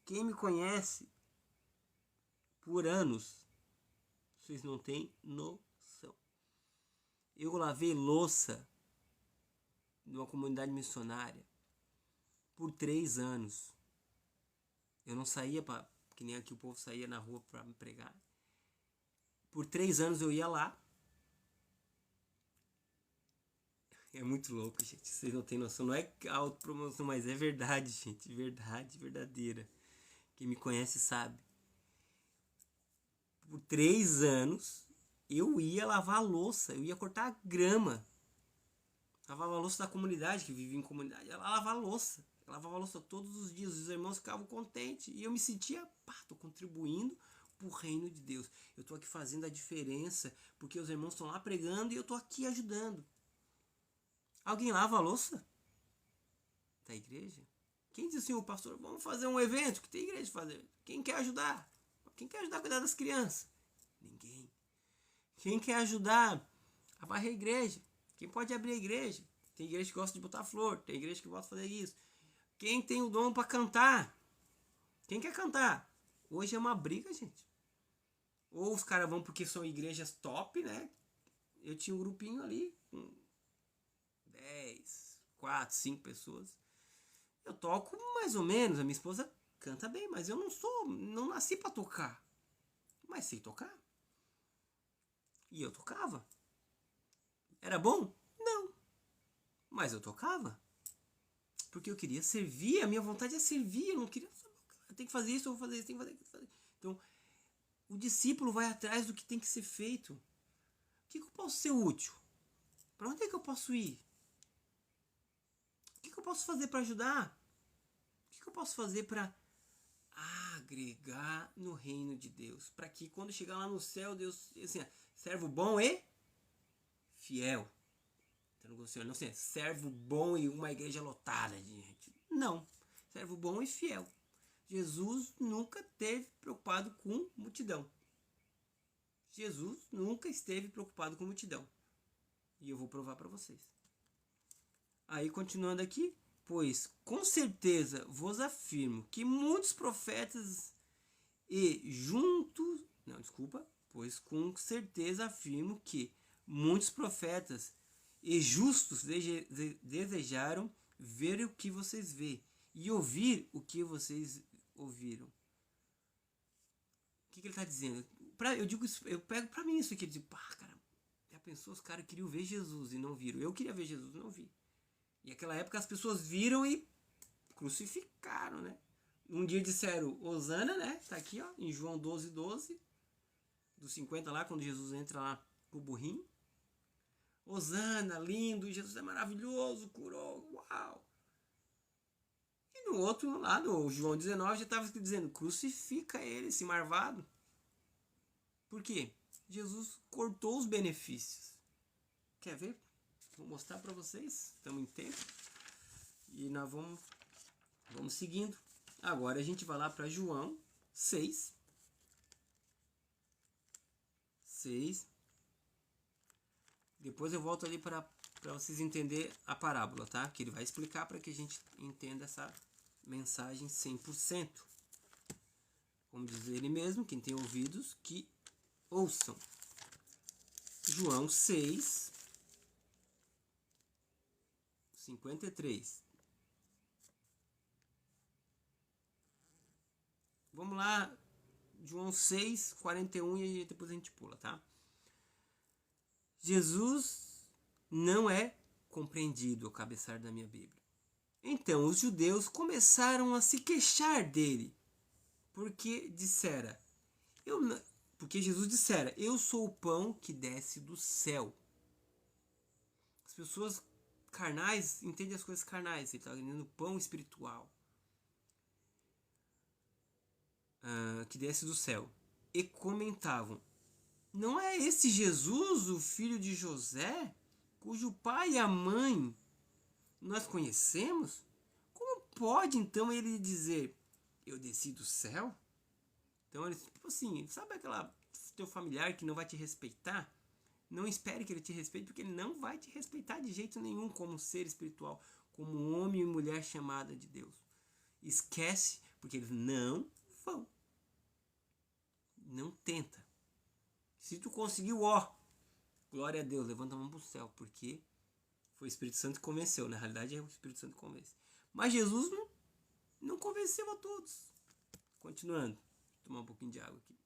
Quem me conhece por anos, vocês não têm noção. Eu lavei louça numa comunidade missionária por 3 anos. Eu não saía que nem aqui o povo saía na rua para me pregar. Por 3 anos eu ia lá. É muito louco, gente. Vocês não têm noção. Não é autopromoção, mas é verdade, gente. Verdade, verdadeira. Quem me conhece sabe. Por 3 anos eu ia lavar a louça. Eu ia cortar a grama. Lavava a louça da comunidade, que vivia em comunidade. Ela lavava a louça. Eu lavava a louça todos os dias. Os irmãos ficavam contentes. E eu me sentia, tô contribuindo pro reino de Deus. Eu tô aqui fazendo a diferença, porque os irmãos estão lá pregando e eu tô aqui ajudando. Alguém lava a louça da igreja? Quem diz assim, o pastor, vamos fazer um evento, que tem igreja fazer? Quem quer ajudar? Quem quer ajudar a cuidar das crianças? Ninguém. Quem quer ajudar a varrer a igreja? Quem pode abrir a igreja? Tem igreja que gosta de botar flor, tem igreja que gosta de fazer isso. Quem tem o dom para cantar? Quem quer cantar? Hoje é uma briga, gente. Ou os caras vão porque são igrejas top, né? Eu tinha um grupinho ali com 10, 4, 5 pessoas. Eu toco mais ou menos, a minha esposa canta bem, mas eu não nasci para tocar. Mas sei tocar. E eu tocava. Era bom? Não. Mas eu tocava. Porque eu queria servir, a minha vontade é servir, eu não queria... Eu tenho que fazer isso, eu vou fazer isso, tenho que fazer. Então, o discípulo vai atrás do que tem que ser feito. O que eu posso ser útil? Para onde é que eu posso ir? O que eu posso fazer para ajudar? O que eu posso fazer para agregar no reino de Deus? Para que quando chegar lá no céu, Deus, assim, servo bom e fiel. Então, não sei, servo bom e uma igreja lotada de gente. Não, servo bom e fiel. Jesus nunca esteve preocupado com multidão. Jesus nunca esteve preocupado com multidão. E eu vou provar para vocês. Aí, continuando aqui, pois com certeza vos afirmo que muitos profetas pois com certeza afirmo que muitos profetas e justos desejaram ver o que vocês vê e ouvir o que vocês ouviram. O que ele está dizendo? Eu pego para mim isso aqui, eu digo, cara, já pensou, os caras queriam ver Jesus e não viram. Eu queria ver Jesus e não vi. E naquela época as pessoas viram e crucificaram, né? Um dia disseram Hosana, né? Tá aqui, ó, em João 12:12, dos 50 lá, quando Jesus entra lá pro burrinho. Hosana, lindo, Jesus é maravilhoso, curou, uau. E no outro lado, João 19, já estava dizendo, crucifica ele, esse marvado. Por quê? Jesus cortou os benefícios. Quer ver? Vou mostrar para vocês. Estamos em tempo. E nós vamos seguindo. Agora a gente vai lá para João 6. Depois eu volto ali para vocês entenderem a parábola, tá? Que ele vai explicar para que a gente entenda essa mensagem 100%. Como diz ele mesmo, quem tem ouvidos, que ouçam. João 6, 53. Vamos lá, João 6, 41 e depois a gente pula, tá? Jesus não é compreendido ao cabeçar da minha Bíblia. Então os judeus começaram a se queixar dele, porque Jesus dissera, eu sou o pão que desce do céu. As pessoas carnais entendem as coisas carnais, ele está dizendo pão espiritual, que desce do céu. E comentavam, não é esse Jesus, o filho de José, cujo pai e a mãe nós conhecemos? Como pode então ele dizer, eu desci do céu? Então ele, tipo assim, sabe aquela teu familiar que não vai te respeitar? Não espere que ele te respeite, porque ele não vai te respeitar de jeito nenhum como ser espiritual, como homem e mulher chamada de Deus. Esquece, porque eles não vão. Não tenta. Se tu conseguiu, ó, glória a Deus, levanta a mão pro céu, porque foi o Espírito Santo que convenceu. Na realidade é o Espírito Santo que convence. Mas Jesus não convenceu a todos. Continuando. Vou tomar um pouquinho de água aqui.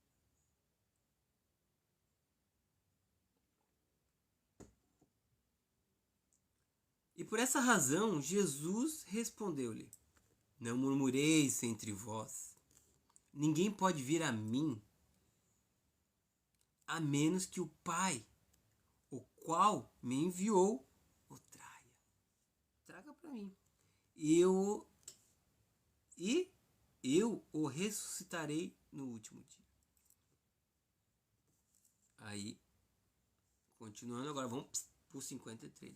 E por essa razão, Jesus respondeu-lhe, não murmureis entre vós. Ninguém pode vir a mim, a menos que o Pai, o qual me enviou, o traga. Traga para mim. E eu o ressuscitarei no último dia. Aí, continuando agora, vamos para o 53.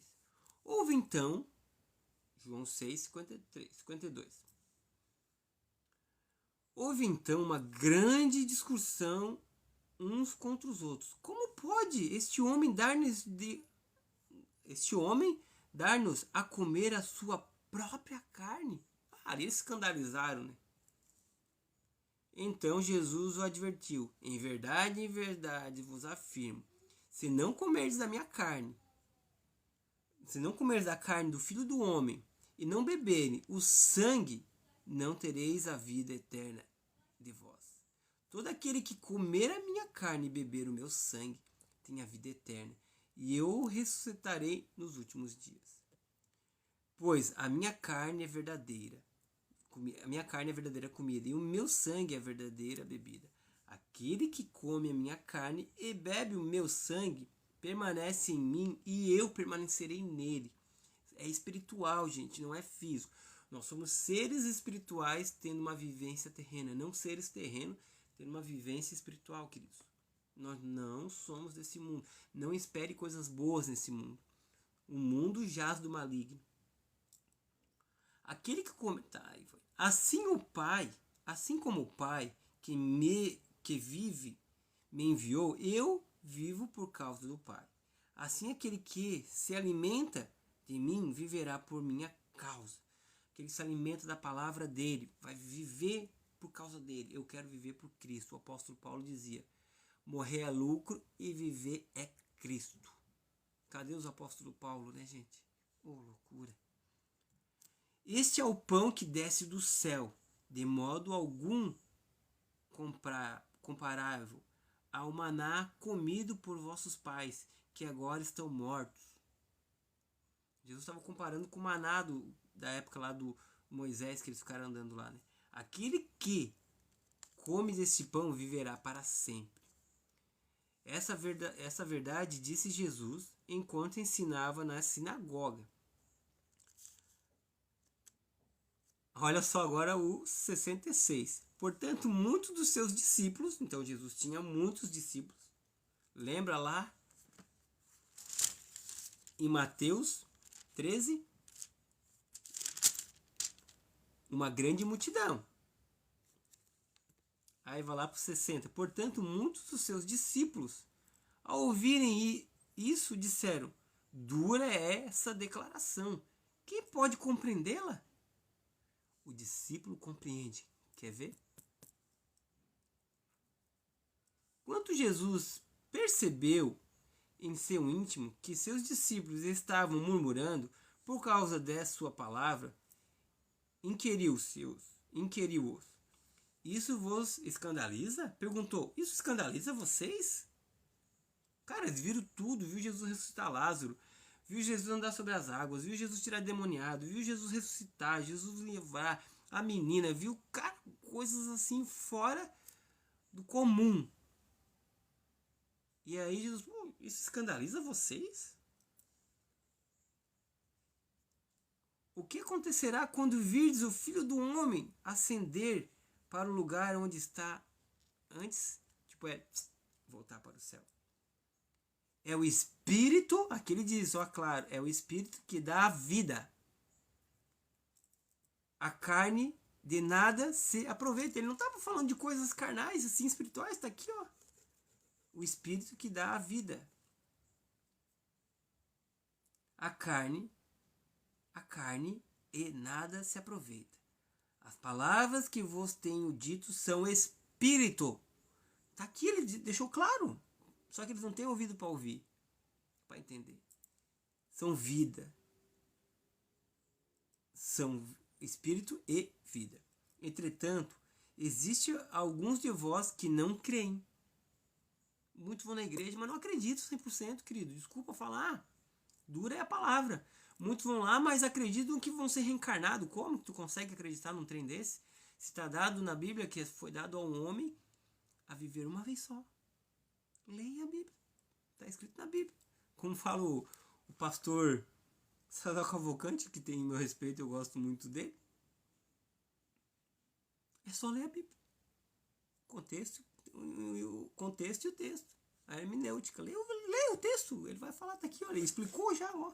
Houve então, João 6, 53, 52. Houve então uma grande discussão uns contra os outros. Como pode este homem dar-nos a comer a sua própria carne? Eles escandalizaram, né? Então Jesus o advertiu: em verdade vos afirmo, se não comerdes da minha carne, se não comerdes da carne do Filho do Homem, e não beberem o sangue, não tereis a vida eterna de vós. Todo aquele que comer a minha carne e beber o meu sangue tem a vida eterna, e eu o ressuscitarei nos últimos dias. Pois a minha carne é verdadeira comida, e o meu sangue é a verdadeira bebida. Aquele que come a minha carne e bebe o meu sangue permanece em mim e eu permanecerei nele. É espiritual, gente, não é físico. Nós somos seres espirituais tendo uma vivência terrena, não seres terrenos tendo uma vivência espiritual, queridos. Nós não somos desse mundo. Não espere coisas boas nesse mundo. O mundo jaz do maligno. Aquele que come... Assim como o Pai que vive me enviou, eu vivo por causa do Pai. Assim aquele que se alimenta de mim viverá por minha causa. Aquele que se alimenta da palavra dele vai viver por causa dele. Eu quero viver por Cristo. O apóstolo Paulo dizia: morrer é lucro e viver é Cristo. Cadê os apóstolos Paulo, né, gente? Loucura. Este é o pão que desce do céu, de modo algum comparável ao maná comido por vossos pais, que agora estão mortos. Jesus estava comparando com o maná da época lá do Moisés, que eles ficaram andando lá, né? Aquele que come desse pão viverá para sempre. Essa verdade disse Jesus enquanto ensinava na sinagoga. Olha só agora o 66. Portanto, muitos dos seus discípulos, então Jesus tinha muitos discípulos. Lembra lá em Mateus 13? Uma grande multidão. Aí vai lá para o 60. Portanto, muitos dos seus discípulos, ao ouvirem isso, disseram: dura é essa declaração. Quem pode compreendê-la? O discípulo compreende. Quer ver? Quando Jesus percebeu em seu íntimo que seus discípulos estavam murmurando por causa dessa sua palavra, inquiriu-os. Isso vos escandaliza? Perguntou. Isso escandaliza vocês? Cara, eles viram tudo. Viu Jesus ressuscitar Lázaro. Viu Jesus andar sobre as águas. Viu Jesus tirar demoniado. Viu Jesus ressuscitar. Jesus levar a menina. Viu, cara, coisas assim fora do comum. E aí Jesus, isso escandaliza vocês? O que acontecerá quando virdes o Filho do Homem ascender para o lugar onde está antes? Voltar para o céu. É o Espírito, aqui ele diz, claro, é o Espírito que dá a vida. A carne de nada se aproveita. Ele não estava falando de coisas carnais, assim, espirituais, está aqui, ó. O Espírito que dá a vida. A carne e nada se aproveita. As palavras que vos tenho dito são Espírito. Está aqui, ele deixou claro. Só que eles não têm ouvido para ouvir, para entender. São vida. São Espírito e vida. Entretanto, existe alguns de vós que não creem. Muitos vão na igreja, mas não acreditam 100%, querido. Desculpa falar. Dura é a palavra. Muitos vão lá, mas acreditam que vão ser reencarnados. Como tu consegue acreditar num trem desse? Se está dado na Bíblia que foi dado a um homem a viver uma vez só. Leia a Bíblia. Está escrito na Bíblia. Como fala o pastor Sadal Cavalcante, que tem meu respeito, eu gosto muito dele. É só ler a Bíblia. O contexto e o texto. A hermenêutica. Leia o texto. Ele vai falar, tá aqui, olha. Ele explicou já, ó.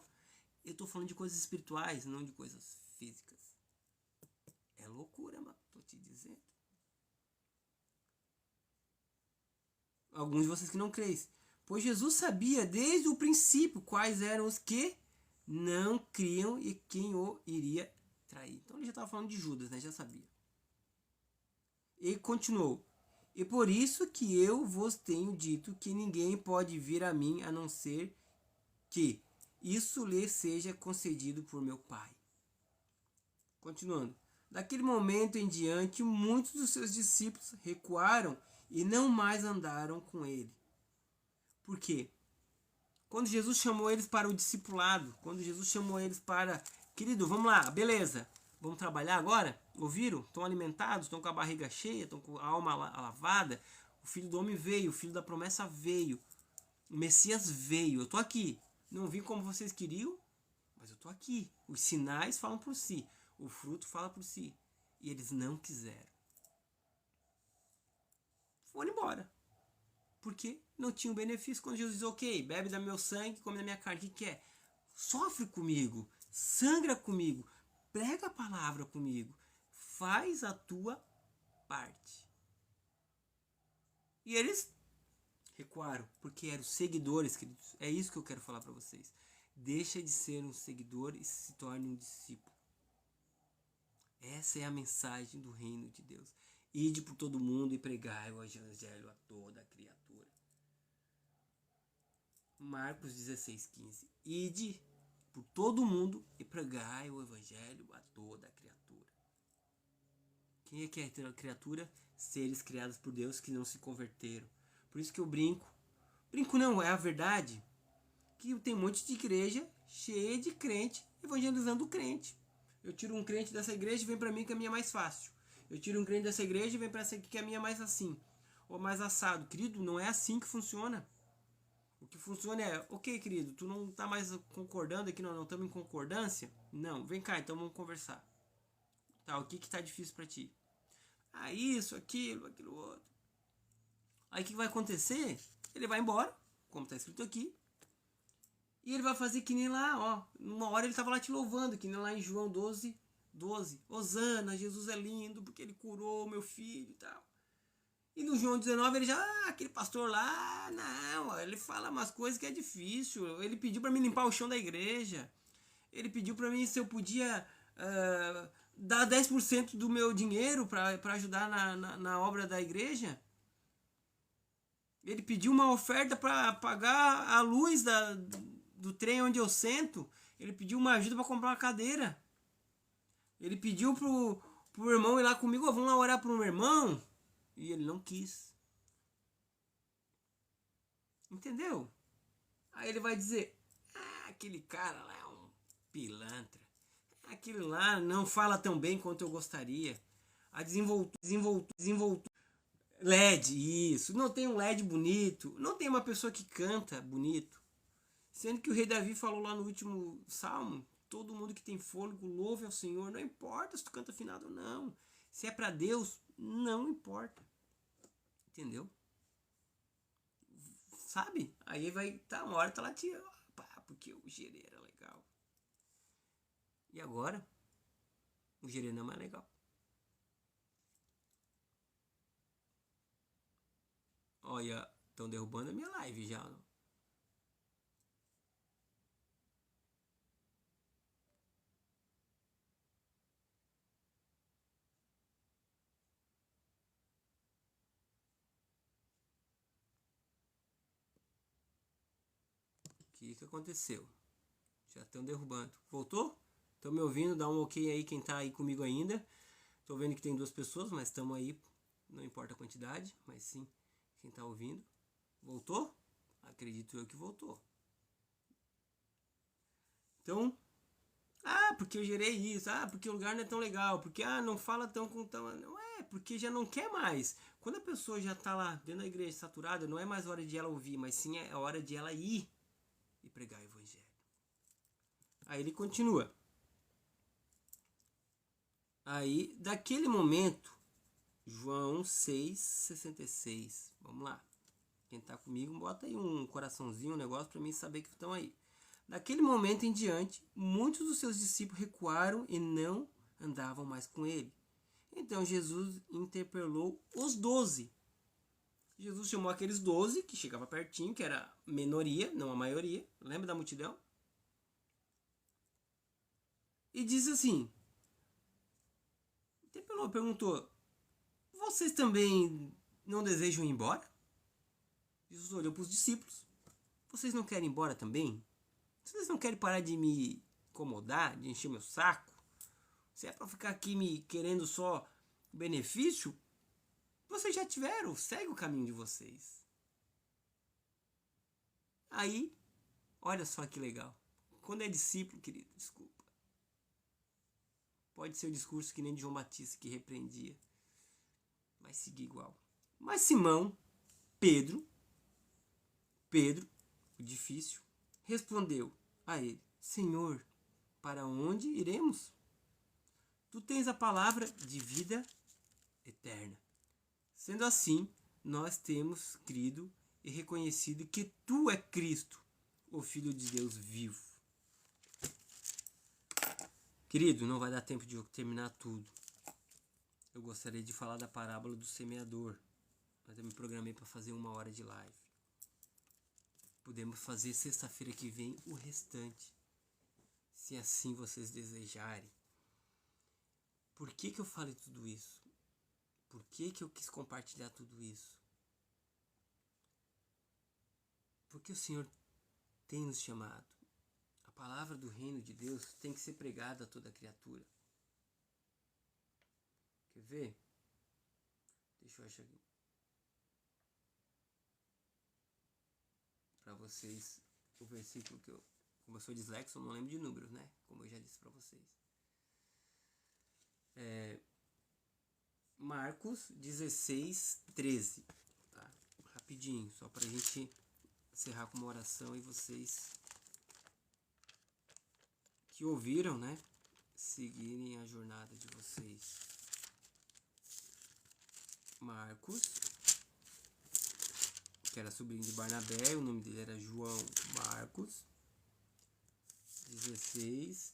Eu tô falando de coisas espirituais, não de coisas físicas. É loucura, mano. Tô te dizendo. Alguns de vocês que não creem. Pois Jesus sabia desde o princípio quais eram os que não criam e quem o iria trair. Então ele já estava falando de Judas, né? Já sabia. E continuou. E por isso que eu vos tenho dito que ninguém pode vir a mim a não ser que isso lhe seja concedido por meu Pai. Continuando. Daquele momento em diante, muitos dos seus discípulos recuaram e não mais andaram com ele. Por quê? Quando Jesus chamou eles para o discipulado, quando Jesus chamou eles para, querido, vamos lá, beleza, vamos trabalhar agora? Ouviram? Estão alimentados, estão com a barriga cheia, estão com a alma lavada. O Filho do Homem veio, o Filho da Promessa veio, o Messias veio, eu estou aqui. Não vim como vocês queriam, mas eu estou aqui. Os sinais falam por si, o fruto fala por si. E eles não quiseram. Foram embora. Porque não tinha o benefício. Quando Jesus diz, ok, bebe da meu sangue, come da minha carne, o que é? Sofre comigo, sangra comigo, prega a palavra comigo, faz a tua parte. E eles recuaram, porque eram seguidores, queridos. É isso que eu quero falar para vocês. Deixa de ser um seguidor e se torne um discípulo. Essa é a mensagem do reino de Deus. Ide por todo mundo e pregai o evangelho a toda a criatura. Marcos 16:15. Ide por todo mundo e pregai o evangelho a toda a criatura. Quem é que é a criatura? Seres criados por Deus que não se converteram. Por isso que eu brinco. Brinco não, é a verdade. Que tem um monte de igreja cheia de crente evangelizando o crente. Eu tiro um crente dessa igreja e vem para mim que a minha é mais fácil. Eu tiro um crente dessa igreja e vem para essa aqui que a minha é mais assim. Ou mais assado. Querido, não é assim que funciona. O que funciona é, ok, querido, tu não tá mais concordando aqui, não estamos em concordância? Não, vem cá, então vamos conversar. Tá, o que tá difícil para ti? Ah, isso, aquilo outro. Aí o que vai acontecer? Ele vai embora, como tá escrito aqui, e ele vai fazer que nem lá, ó. Numa hora ele tava lá te louvando, que nem lá em João 12. Hosana, Jesus é lindo porque ele curou meu filho e tal. E no João 19 ele já, aquele pastor lá, não, ele fala umas coisas que é difícil. Ele pediu para mim limpar o chão da igreja. Ele pediu para mim se eu podia dar 10% do meu dinheiro para ajudar na obra da igreja. Ele pediu uma oferta para pagar a luz do trem onde eu sento. Ele pediu uma ajuda para comprar uma cadeira. Ele pediu pro irmão ir lá comigo, vamos lá orar pro meu irmão. E ele não quis. Entendeu? Aí ele vai dizer, aquele cara lá é um pilantra. Aquele lá não fala tão bem quanto eu gostaria. A desenvoltura. LED, isso. Não tem um LED bonito. Não tem uma pessoa que canta bonito. Sendo que o rei Davi falou lá no último salmo, todo mundo que tem fôlego louve ao Senhor. Não importa se tu canta afinado ou não. Se é para Deus, não importa. Entendeu? Sabe? Aí vai, tá, uma hora tá lá tia, porque o gerê era legal. E agora? O gerê não é mais legal. Olha, estão derrubando a minha live já. Não? O que aconteceu? Já estão derrubando. Voltou? Estão me ouvindo? Dá um ok aí quem tá aí comigo ainda. Tô vendo que tem 2 pessoas, mas estamos aí. Não importa a quantidade, mas sim quem tá ouvindo. Voltou? Acredito eu que voltou. Então, porque eu gerei isso. Porque o lugar não é tão legal. Porque, não fala tão com tão... Não é, porque já não quer mais. Quando a pessoa já tá lá dentro da igreja saturada, não é mais hora de ela ouvir, mas sim é hora de ela ir e pregar o evangelho. Aí ele continua. Aí, daquele momento, João 6,66. Vamos lá. Quem tá comigo, bota aí um coraçãozinho, um negócio para mim saber que estão aí. Daquele momento em diante, muitos dos seus discípulos recuaram e não andavam mais com ele. Então Jesus interpelou os 12. Jesus chamou aqueles 12 que chegava pertinho, que era minoria, não a maioria. Lembra da multidão? E disse assim: interpelou, perguntou: vocês também não desejam ir embora? Jesus olhou para os discípulos: vocês não querem ir embora também? Vocês não querem parar de me incomodar, de encher meu saco? Se é para ficar aqui me querendo só benefício, vocês já tiveram, segue o caminho de vocês. Aí, olha só que legal. Quando é discípulo, querido, desculpa. Pode ser o discurso que nem de João Batista, que repreendia. Mas seguir igual. Mas Simão, Pedro, o difícil, respondeu a ele: Senhor, para onde iremos? Tu tens a palavra de vida eterna. Sendo assim, nós temos crido e reconhecido que tu é Cristo, o Filho de Deus vivo. Querido, não vai dar tempo de eu terminar tudo. Eu gostaria de falar da parábola do semeador, mas eu me programei para fazer 1 hora de live. Podemos fazer sexta-feira que vem o restante, se assim vocês desejarem. Por que eu falei tudo isso? Por que eu quis compartilhar tudo isso? Porque o Senhor tem nos chamado. A palavra do reino de Deus tem que ser pregada a toda criatura. Quer ver? Deixa eu achar aqui. Para vocês, o versículo que eu... Como eu sou dislexo, eu não lembro de números, né? Como eu já disse para vocês. Marcos 16, 13. Tá? Rapidinho, só para a gente encerrar com uma oração e vocês que ouviram, né? Seguirem a jornada de vocês. Marcos, que era sobrinho de Barnabé, o nome dele era João Marcos, 16,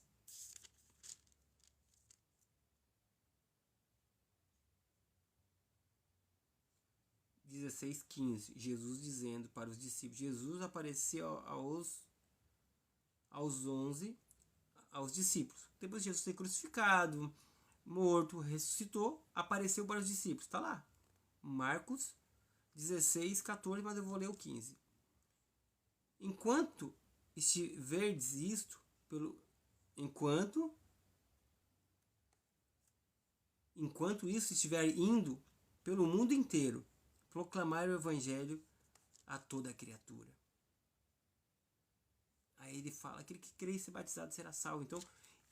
15, Jesus dizendo para os discípulos, Jesus apareceu aos 11, aos discípulos. Depois de Jesus ser crucificado, morto, ressuscitou, apareceu para os discípulos. Está lá, Marcos 16, 14, mas eu vou ler o 15. Enquanto estiverdes isto, enquanto isso estiver indo pelo mundo inteiro, proclamar o evangelho a toda criatura. Aí ele fala, aquele que crê e ser batizado será salvo. Então,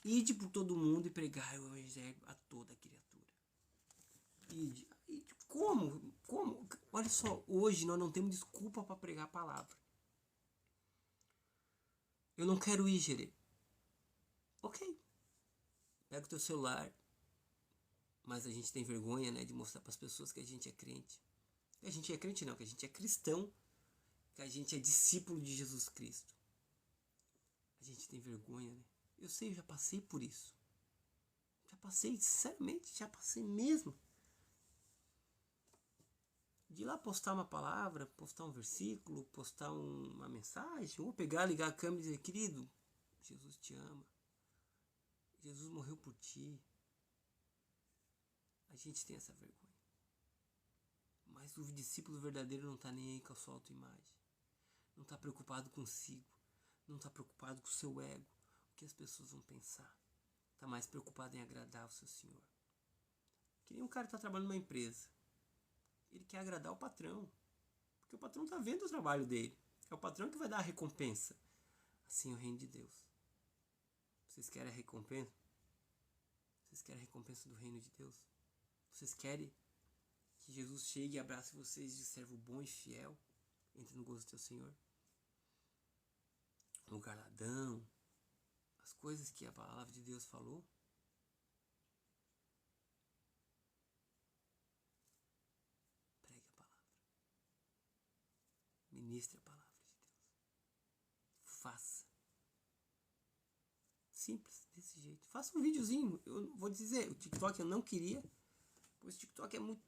ide por todo mundo e pregai o evangelho a toda criatura. Ide. Como? Olha só, hoje nós não temos desculpa para pregar a palavra. Eu não quero ir, Gerê. Ok. Pega o teu celular. Mas a gente tem vergonha, né, de mostrar para as pessoas que a gente é crente. Que a gente é crente não, que a gente é cristão. Que a gente é discípulo de Jesus Cristo. A gente tem vergonha, né? Eu sei, eu já passei por isso. Já passei, sinceramente, já passei mesmo. De ir lá postar uma palavra, postar um versículo, postar uma mensagem, ou pegar, ligar a câmera e dizer, querido, Jesus te ama. Jesus morreu por ti. A gente tem essa vergonha. Mas o discípulo verdadeiro não está nem aí com a sua autoimagem. Não está preocupado consigo. Não está preocupado com o seu ego. O que as pessoas vão pensar. Está mais preocupado em agradar o seu Senhor. Que nem um cara que está trabalhando numa empresa. Ele quer agradar o patrão. Porque o patrão está vendo o trabalho dele. É o patrão que vai dar a recompensa. Assim é o reino de Deus. Vocês querem a recompensa? Vocês querem a recompensa do reino de Deus? Vocês querem que Jesus chegue e abrace vocês de servo bom e fiel? Entre no gozo do teu Senhor. No galadão. As coisas que a palavra de Deus falou. Pregue a palavra. Ministre a palavra de Deus. Faça. Simples, desse jeito. Faça um videozinho. Eu vou dizer, o TikTok eu não queria, pois o TikTok é muito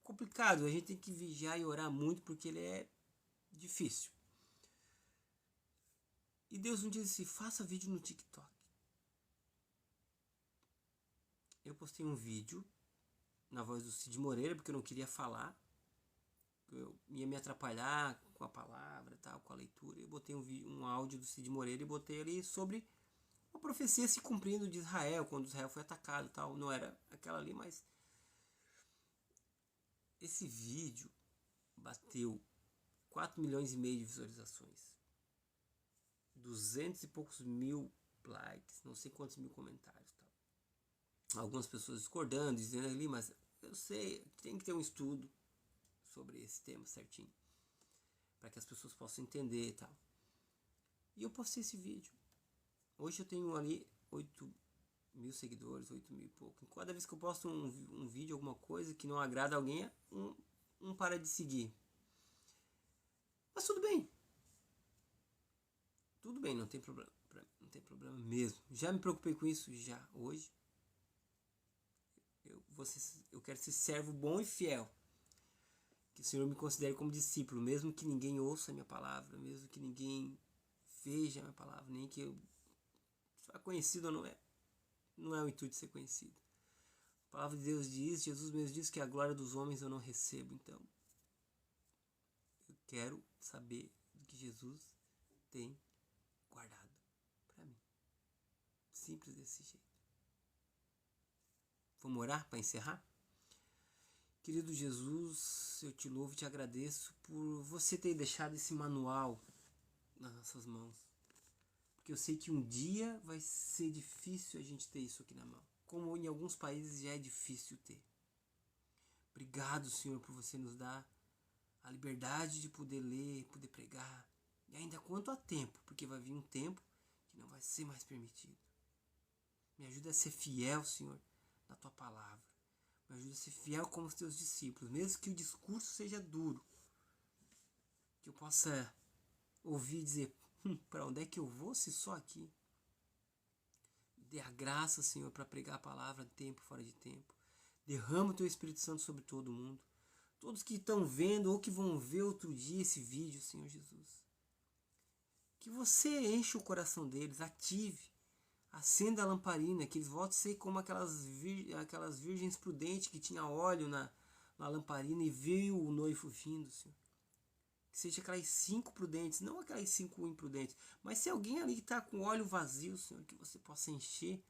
complicado. A gente tem que vigiar e orar muito porque ele é difícil. E Deus um dia disse, faça vídeo no TikTok. Eu postei um vídeo na voz do Cid Moreira, porque eu não queria falar. Eu ia me atrapalhar com a palavra, tal, com a leitura. Eu botei um áudio do Cid Moreira e botei ali sobre uma profecia se cumprindo de Israel, quando Israel foi atacado, tal. Não era aquela ali, mas esse vídeo bateu 4 milhões e meio de visualizações, 200 e poucos mil likes, não sei quantos mil comentários, tal. Algumas pessoas discordando, dizendo ali, mas eu sei, tem que ter um estudo sobre esse tema certinho, para que as pessoas possam entender e tal. E eu postei esse vídeo. Hoje eu tenho ali 8 mil seguidores, 8 mil e pouco. Cada vez que eu posto um vídeo, alguma coisa que não agrada alguém, um para de seguir. Mas tudo bem. Tudo bem, não tem problema. Não tem problema mesmo. Já me preocupei com isso, já. Hoje. Eu quero ser servo bom e fiel. Que o Senhor me considere como discípulo, mesmo que ninguém ouça a minha palavra, mesmo que ninguém veja a minha palavra, nem que eu seja conhecido ou não é. Não é o intuito de ser conhecido. A palavra de Deus diz, Jesus mesmo diz que a glória dos homens eu não recebo. Então, eu quero saber do que Jesus tem guardado para mim. Simples desse jeito. Vamos orar para encerrar? Querido Jesus, eu te louvo e te agradeço por você ter deixado esse manual nas nossas mãos. Porque eu sei que um dia vai ser difícil a gente ter isso aqui na mão. Como em alguns países já é difícil ter. Obrigado, Senhor, por você nos dar a liberdade de poder ler, poder pregar. E ainda quanto a tempo, porque vai vir um tempo que não vai ser mais permitido. Me ajuda a ser fiel, Senhor, na tua palavra. Me ajuda a ser fiel como os teus discípulos, mesmo que o discurso seja duro. Que eu possa ouvir e dizer, para onde é que eu vou se só aqui? Dê a graça, Senhor, para pregar a palavra tempo fora de tempo. Derrama o teu Espírito Santo sobre todo mundo. Todos que estão vendo ou que vão ver outro dia esse vídeo, Senhor Jesus. Que você enche o coração deles, ative, acenda a lamparina, que eles voltem a ser como aquelas virgens prudentes que tinha óleo na lamparina e viu o noivo vindo, Senhor. Que seja aquelas 5 prudentes, não aquelas 5 imprudentes, mas se alguém ali que está com óleo vazio, Senhor, que você possa encher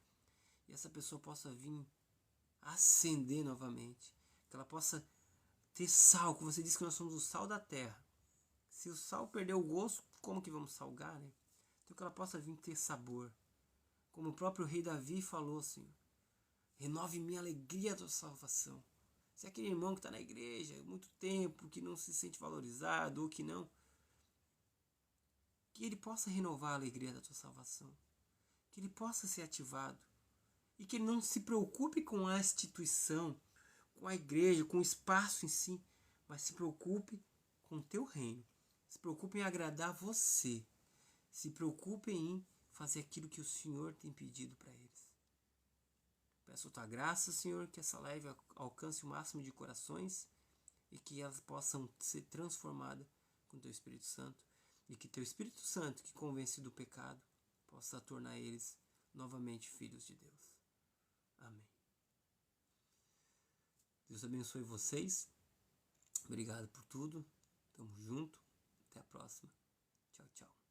e essa pessoa possa vir acender novamente. Que ela possa ter sal, como você disse que nós somos o sal da terra. Se o sal perder o gosto, como que vamos salgar, né? Então que ela possa vir ter sabor. Como o próprio rei Davi falou, Senhor. Renove minha alegria da salvação. Se é aquele irmão que está na igreja há muito tempo, que não se sente valorizado ou que não, que ele possa renovar a alegria da tua salvação. Que ele possa ser ativado. E que ele não se preocupe com a instituição, com a igreja, com o espaço em si, mas se preocupe com o teu reino. Se preocupe em agradar você. Se preocupe em fazer aquilo que o Senhor tem pedido para eles. Peço a tua graça, Senhor, que essa live alcance o máximo de corações e que elas possam ser transformadas com o teu Espírito Santo e que teu Espírito Santo, que convence do pecado, possa tornar eles novamente filhos de Deus. Amém. Deus abençoe vocês. Obrigado por tudo. Tamo junto. Até a próxima. Tchau, tchau.